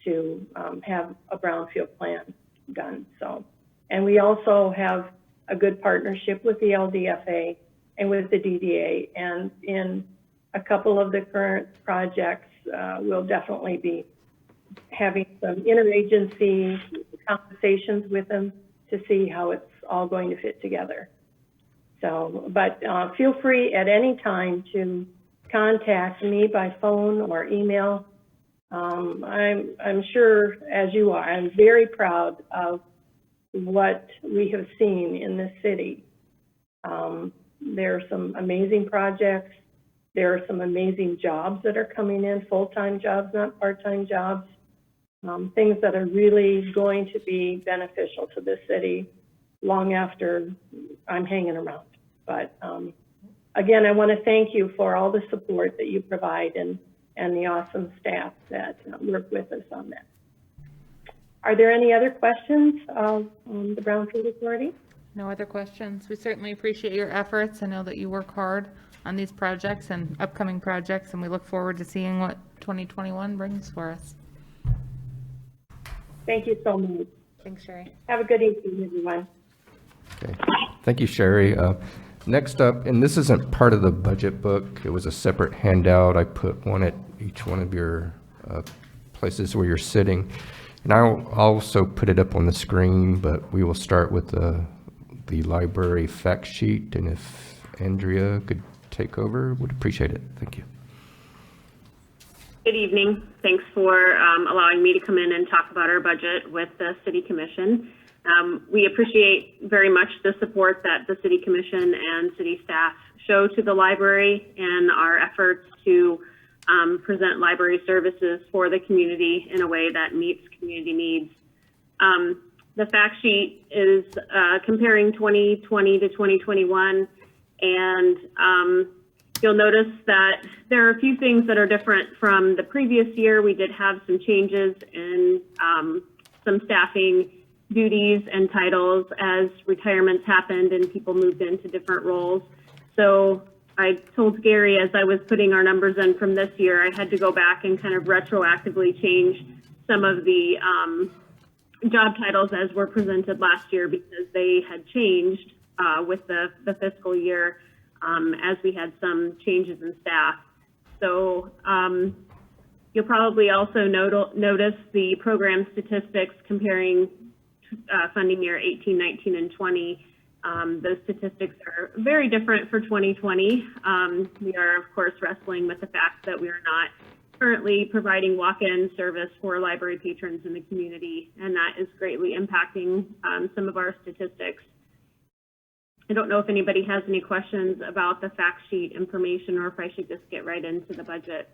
to have a brownfield plan done. So, and we also have a good partnership with the LDFA and with the DDA, and in a couple of the current projects, we'll definitely be having some interagency conversations with them to see how it's all going to fit together. So, but feel free at any time to contact me by phone or email. I'm sure, as you are, I'm very proud of what we have seen in this city. There are some amazing projects. There are some amazing jobs that are coming in, full-time jobs, not part-time jobs, things that are really going to be beneficial to this city long after I'm hanging around. But again, I want to thank you for all the support that you provide and the awesome staff that work with us on that. Are there any other questions of the Brownfield Authority? No other questions. We certainly appreciate your efforts. I know that you work hard on these projects and upcoming projects, and we look forward to seeing what 2021 brings for us. Thank you so much. Thanks, Sherry. Have a good evening, everyone. Okay. Thank you, Sherry. Next up, and this isn't part of the budget book, it was a separate handout. I put one at each one of your places where you're sitting. And I'll also put it up on the screen, but we will start with the library fact sheet. And if Andrea could take over, would appreciate it. Thank you. Good evening. Thanks for allowing me to come in and talk about our budget with the City Commission. We appreciate very much the support that the City Commission and city staff show to the library and our efforts to present library services for the community in a way that meets community needs. The fact sheet is comparing 2020 to 2021, and you'll notice that there are a few things that are different from the previous year. We did have some changes in some staffing duties and titles as retirements happened and people moved into different roles. So I told Gary as I was putting our numbers in from this year, I had to go back and kind of retroactively change some of the job titles as were presented last year because they had changed with the fiscal year as we had some changes in staff. So you'll probably also notice the program statistics comparing funding year 18, 19, and 20. Those statistics are very different for 2020. We are, of course, wrestling with the fact that we are not currently providing walk-in service for library patrons in the community, and that is greatly impacting some of our statistics. I don't know if anybody has any questions about the fact sheet information or if I should just get right into the budget.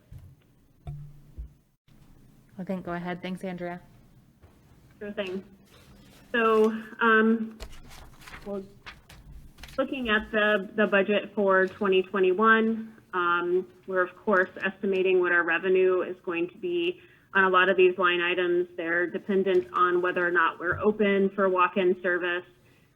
I think go ahead. Thanks, Andrea. Sure thing. So, well, looking at the budget for 2021, we're of course estimating what our revenue is going to be on a lot of these line items. They're dependent on whether or not we're open for walk-in service.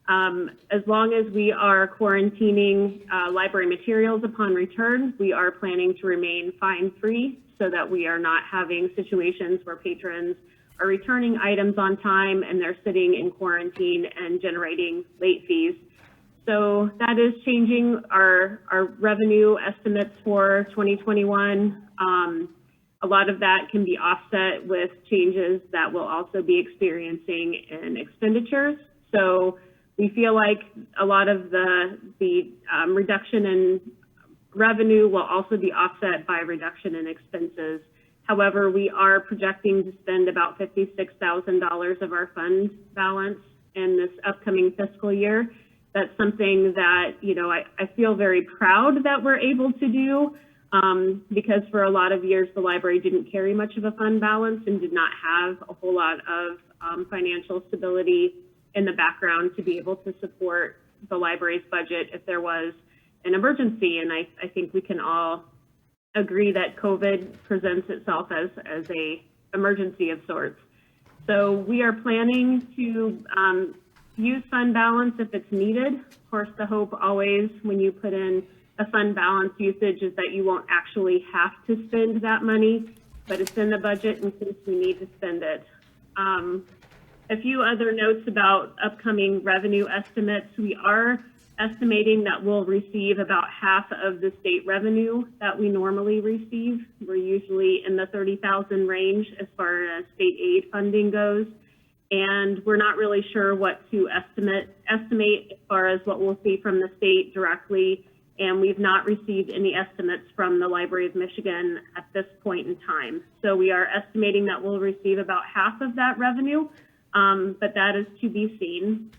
As long as we are quarantining library materials upon return, we are planning to remain fine-free so that we are not having situations where patrons are returning items on time and they're sitting in quarantine and generating late fees. So that is changing our revenue estimates for 2021. A lot of that can be offset with changes that we'll also be experiencing in expenditures. So we feel like a lot of the reduction in revenue will also be offset by reduction in expenses. However, we are projecting to spend about $56,000 of our fund balance in this upcoming fiscal year. That's something that, I feel very proud that we're able to do, because for a lot of years, the library didn't carry much of a fund balance and did not have a whole lot of financial stability in the background to be able to support the library's budget if there was an emergency. And I think we can all agree that COVID presents itself as a emergency of sorts. So we are planning to use fund balance if it's needed. Of course, the hope always when you put in a fund balance usage is that you won't actually have to spend that money, but it's in the budget in case we need to spend it. A few other notes about upcoming revenue estimates. We are estimating that we'll receive about half of the state revenue that we normally receive. We're usually in the 30,000 range as far as state aid funding goes. And we're not really sure what to estimate as far as what we'll see from the state directly. And we've not received any estimates from the Library of Michigan at this point in time. So we are estimating that we'll receive about half of that revenue, but that is to be seen.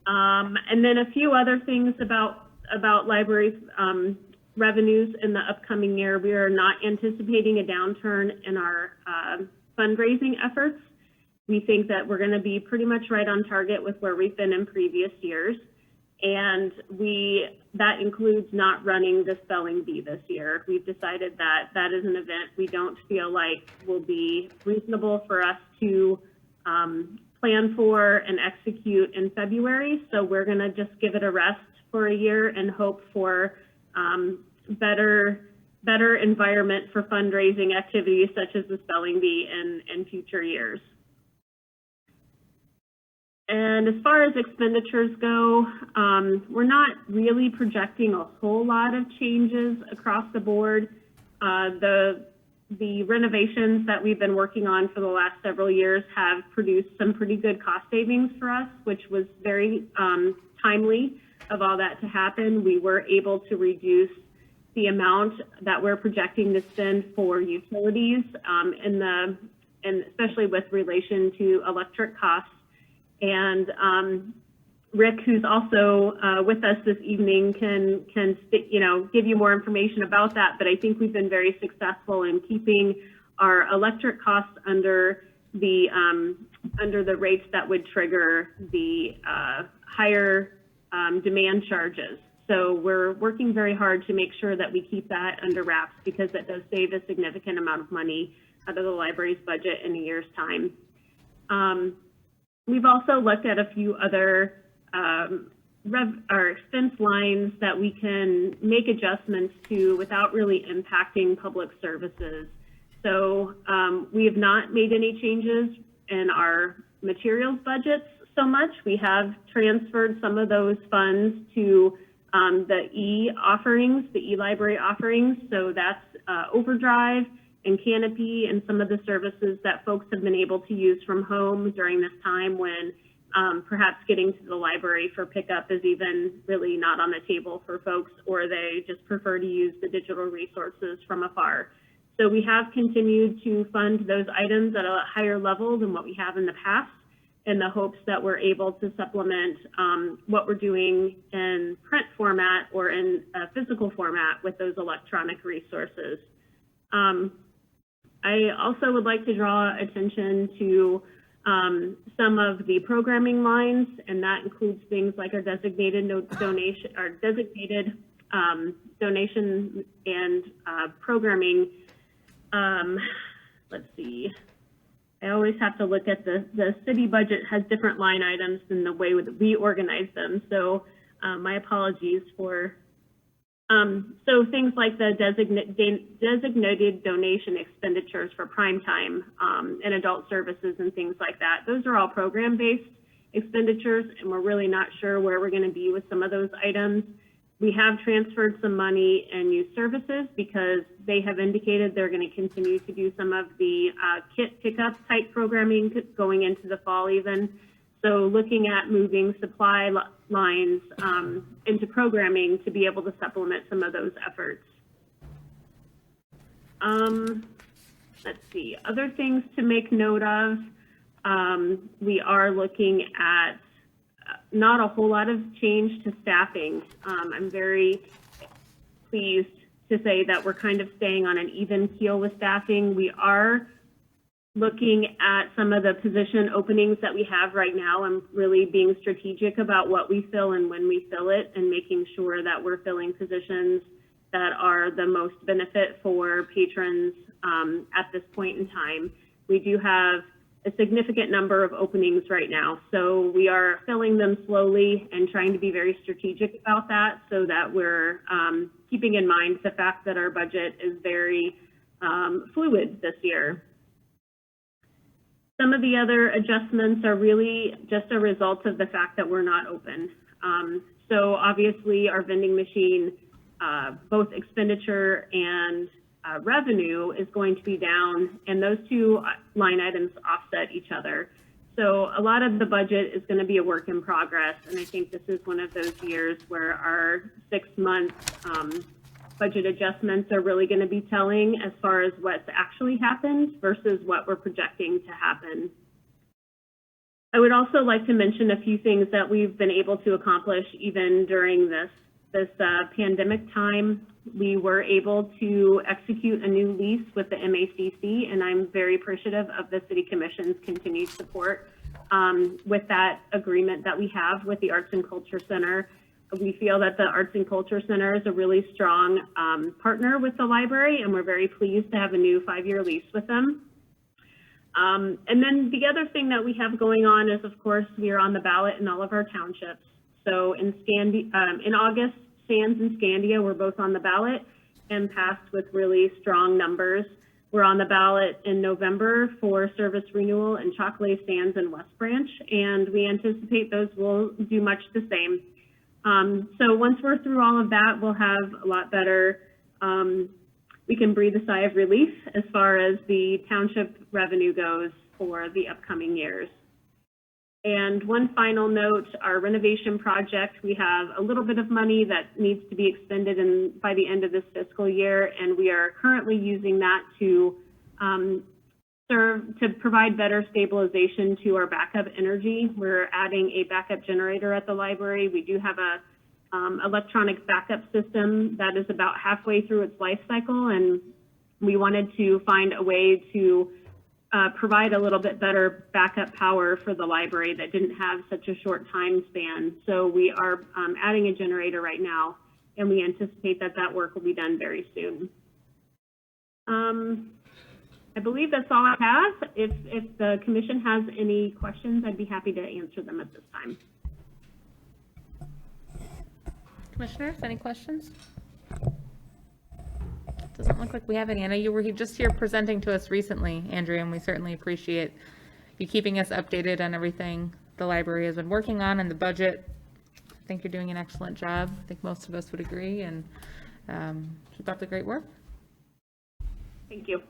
And then a few other things about library revenues in the upcoming year. We are not anticipating a downturn in our fundraising efforts. We think that we're going to be pretty much right on target with where we've been in previous years. And that includes not running the spelling bee this year. We've decided that that is an event we don't feel like will be reasonable for us to plan for and execute in February. So we're going to just give it a rest for a year and hope for better environment for fundraising activities such as the spelling bee in future years. And as far as expenditures go, we're not really projecting a whole lot of changes across the board. The renovations that we've been working on for the last several years have produced some pretty good cost savings for us, which was very timely of all that to happen. We were able to reduce the amount that we're projecting to spend for utilities, and especially with relation to electric costs. And Rick, who's also with us this evening, can give you more information about that. But I think we've been very successful in keeping our electric costs under the rates that would trigger the higher demand charges. So we're working very hard to make sure that we keep that under wraps, because that does save a significant amount of money out of the library's budget in a year's time. We've also looked at a few other expense lines that we can make adjustments to without really impacting public services. So we have not made any changes in our materials budgets so much. We have transferred some of those funds to the e-offerings, the e-library offerings. So that's Overdrive and Canopy and some of the services that folks have been able to use from home during this time when perhaps getting to the library for pickup is even really not on the table for folks, or they just prefer to use the digital resources from afar. So we have continued to fund those items at a higher level than what we have in the past, in the hopes that we're able to supplement what we're doing in print format or in physical format with those electronic resources. I also would like to draw attention to some of the programming lines, and that includes things like our designated donation, donation and programming. Let's see. I always have to look at the city budget has different line items than the way that we organize them. So my apologies for. So things like the designated donation expenditures for prime time and adult services and things like that. Those are all program-based expenditures, and we're really not sure where we're going to be with some of those items. We have transferred some money in youth services because they have indicated they're going to continue to do some of the kit pickup type programming going into the fall even. So looking at moving supply lines into programming to be able to supplement some of those efforts. Let's see, other things to make note of. We are looking at not a whole lot of change to staffing. I'm very pleased to say that we're kind of staying on an even keel with staffing. We are looking at some of the position openings that we have right now and really being strategic about what we fill and when we fill it, and making sure that we're filling positions that are the most benefit for patrons at this point in time. We do have a significant number of openings right now, so we are filling them slowly and trying to be very strategic about that, so that we're keeping in mind the fact that our budget is very fluid this year. Some of the other adjustments are really just a result of the fact that we're not open. So obviously our vending machine, both expenditure and revenue is going to be down, and those two line items offset each other. So a lot of the budget is going to be a work in progress, and I think this is one of those years where our 6-month budget adjustments are really going to be telling as far as what's actually happened versus what we're projecting to happen. I would also like to mention a few things that we've been able to accomplish even during this pandemic time. We were able to execute a new lease with the MACC, and I'm very appreciative of the City Commission's continued support with that agreement that we have with the Arts and Culture Center. We feel that the Arts and Culture Center is a really strong partner with the library, and we're very pleased to have a new 5-year lease with them. And then the other thing that we have going on is, of course, we are on the ballot in all of our townships. So in August, Sands and Scandia were both on the ballot and passed with really strong numbers. We're on the ballot in November for service renewal in Chocolate Sands and West Branch, and we anticipate those will do much the same. So once we're through all of that, we'll have a lot better, we can breathe a sigh of relief as far as the township revenue goes for the upcoming years. And one final note, our renovation project, we have a little bit of money that needs to be expended by the end of this fiscal year, and we are currently using that to provide better stabilization to our backup energy. We're adding a backup generator at the library. We do have a electronic backup system that is about halfway through its life cycle, and we wanted to find a way to provide a little bit better backup power for the library that didn't have such a short time span. So we are adding a generator right now, and we anticipate that that work will be done very soon. I believe that's all I have. If the commission has any questions, I'd be happy to answer them at this time. Commissioners, any questions? Doesn't look like we have any. I know you were just here presenting to us recently, Andrea, and we certainly appreciate you keeping us updated on everything the library has been working on and the budget. I think you're doing an excellent job. I think most of us would agree, and keep up the great work. Thank you.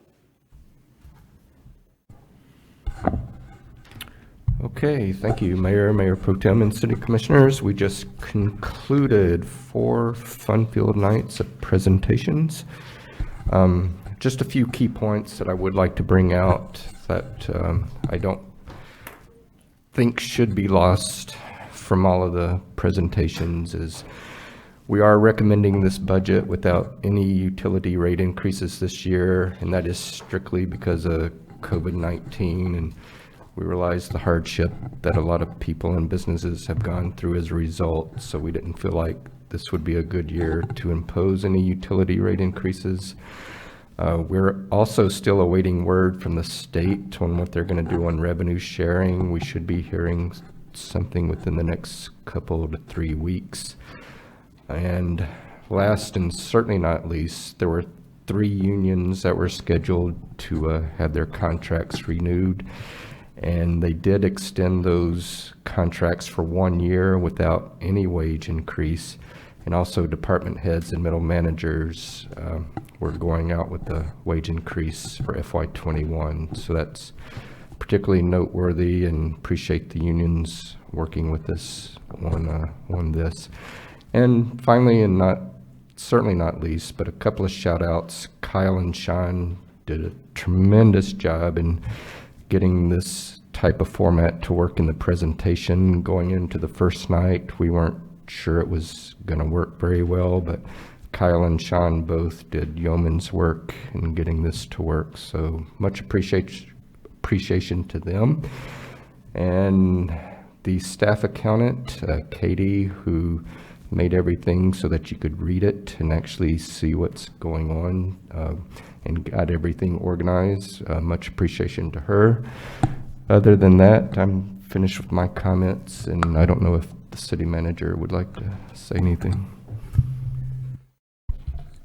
Okay, thank you, Mayor, Mayor Pro Tem, and City Commissioners. We just concluded 4 fun-filled nights of presentations. Just a few key points that I would like to bring out that I don't think should be lost from all of the presentations is we are recommending this budget without any utility rate increases this year, and that is strictly because of COVID-19, and we realize the hardship that a lot of people and businesses have gone through as a result, so we didn't feel like this would be a good year to impose any utility rate increases. We're also still awaiting word from the state on what they're going to do on revenue sharing. We should be hearing something within the next couple to 3 weeks. And last and certainly not least, there were 3 unions that were scheduled to have their contracts renewed. And they did extend those contracts for 1 year without any wage increase. And also department heads and middle managers were going out with the wage increase for FY21. So that's particularly noteworthy, and appreciate the unions working with us on this. And finally, and certainly not least, but a couple of shout outs. Kyle and Sean did a tremendous job in getting this type of format to work in the presentation going into the first night. We weren't sure it was going to work very well, but Kyle and Sean both did yeoman's work in getting this to work, so much appreciation to them. And the staff accountant, Katie, who made everything so that you could read it and actually see what's going on, and got everything organized. Much appreciation to her. Other than that, I'm finished with my comments, and I don't know if the city manager would like to say anything.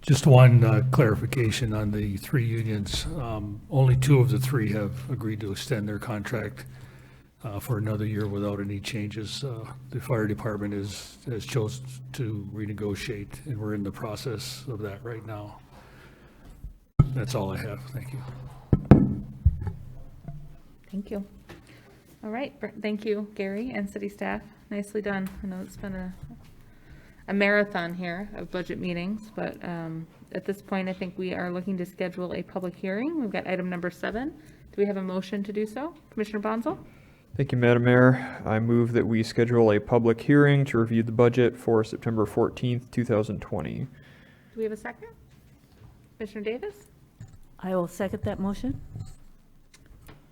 Just one clarification on the 3 unions. Only 2 of the 3 have agreed to extend their contract for another year without any changes. The fire department has chosen to renegotiate, and we're in the process of that right now. That's all I have. Thank you. Thank you. All right, thank you, Gary and city staff. Nicely done. I know it's been a marathon here of budget meetings, but at this point, I think we are looking to schedule a public hearing. We've got item number 7. Do we have a motion to do so? Commissioner Bonzel? Thank you, Madam Mayor. I move that we schedule a public hearing to review the budget for September 14th, 2020. Do we have a second? Commissioner Davis? I will second that motion.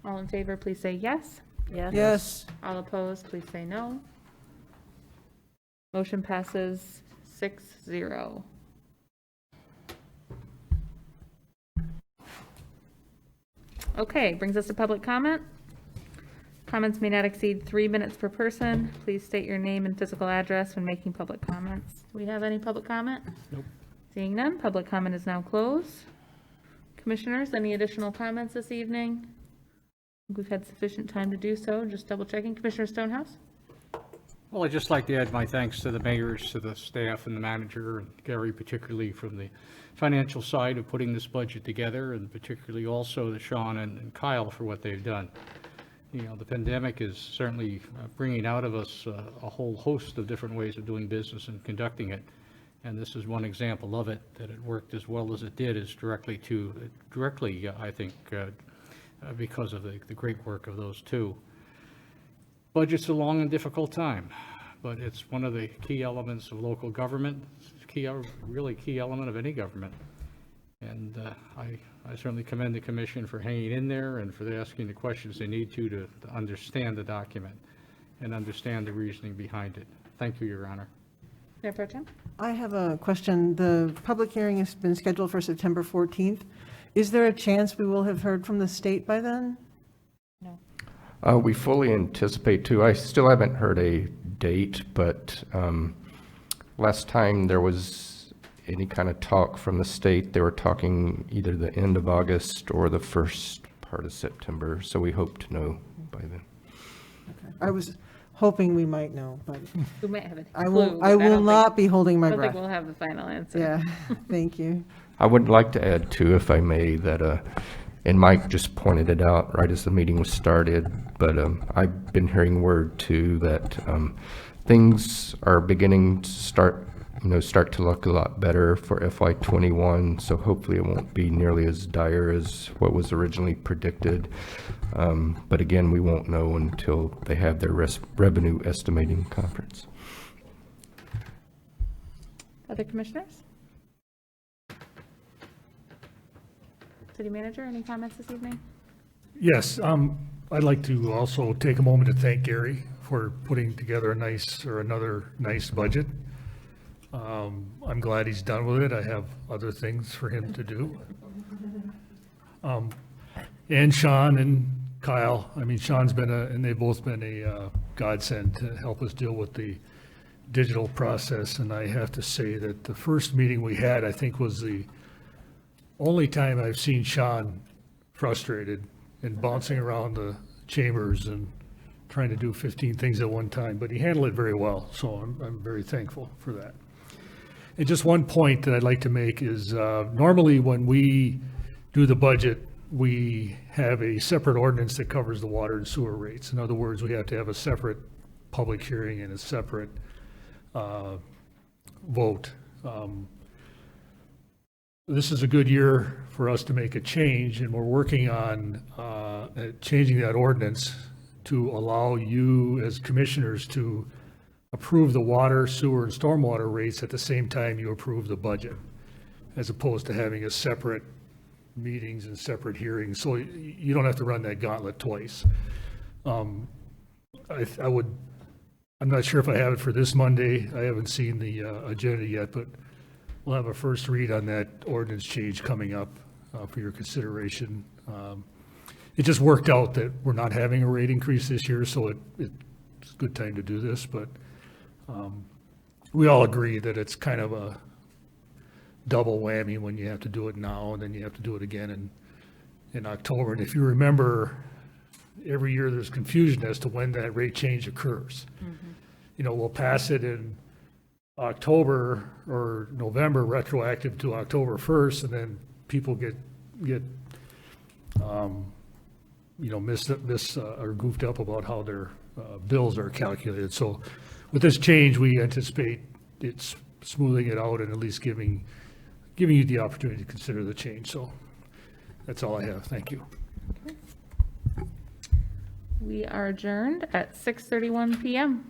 All in favor, please say yes. Yes. Yes. All opposed, please say no. Motion passes 6-0. Okay, brings us to public comment. Comments may not exceed 3 minutes per person. Please state your name and physical address when making public comments. Do we have any public comment? Nope. Seeing none, public comment is now closed. Commissioners, any additional comments this evening? We've had sufficient time to do so. Just double checking. Commissioner Stonehouse? Well, I'd just like to add my thanks to the mayors, to the staff and the manager, and Gary particularly from the financial side of putting this budget together, and particularly also to Sean and Kyle for what they've done. You know, the pandemic is certainly bringing out of us a whole host of different ways of doing business and conducting it. And this is one example of it, that it worked as well as it did, is directly, I think, because of the great work of those 2. Budget's a long and difficult time, but it's one of the key elements of local government, really key element of any government. And I certainly commend the commission for hanging in there and for asking the questions they need to understand the document and understand the reasoning behind it. Thank you, Your Honor. Mayor Pro Tem? I have a question. The public hearing has been scheduled for September 14th. Is there a chance we will have heard from the state by then? No. We fully anticipate to. I still haven't heard a date, but last time there was any kind of talk from the state, they were talking either the end of August or the first part of September, so we hope to know by then. Okay. I was hoping we might know, but We might have a I clue. will, but I will don't not be holding think, my I don't think breath. we'll have the final answer. Yeah, thank you. I would like to add too, if I may, that, and Mike just pointed it out right as the meeting was started, but I've been hearing word too that things are beginning to start to look a lot better for FY21. So hopefully it won't be nearly as dire as what was originally predicted. But again, we won't know until they have their revenue estimating conference. Other commissioners? City manager, any comments this evening? Yes, I'd like to also take a moment to thank Gary for putting together another nice budget. I'm glad he's done with it. I have other things for him to do. And Sean and Kyle, I mean, Sean's been and they've both been a godsend to help us deal with the digital process. And I have to say that the first meeting we had, I think, was the only time I've seen Sean frustrated and bouncing around the chambers and trying to do 15 things at one time, but he handled it very well, so I'm very thankful for that. And just one point that I'd like to make is normally when we do the budget, we have a separate ordinance that covers the water and sewer rates. In other words, we have to have a separate public hearing and a separate vote. This is a good year for us to make a change, and we're working on changing that ordinance to allow you as commissioners to approve the water, sewer, and stormwater rates at the same time you approve the budget, as opposed to having a separate meetings and separate hearings, so you don't have to run that gauntlet twice. I'm not sure if I have it for this Monday. I haven't seen the agenda yet, but we'll have a first read on that ordinance change coming up for your consideration. It just worked out that we're not having a rate increase this year, so it's a good time to do this, but we all agree that it's kind of a double whammy when you have to do it now and then you have to do it again in October. And if you remember, every year there's confusion as to when that rate change occurs. You know, we'll pass it in October or November, retroactive to October 1st, and then people get miss or goofed up about how their bills are calculated. So with this change, we anticipate it's smoothing it out and at least giving you the opportunity to consider the change. So that's all I have. Thank you. We are adjourned at 6:31 PM.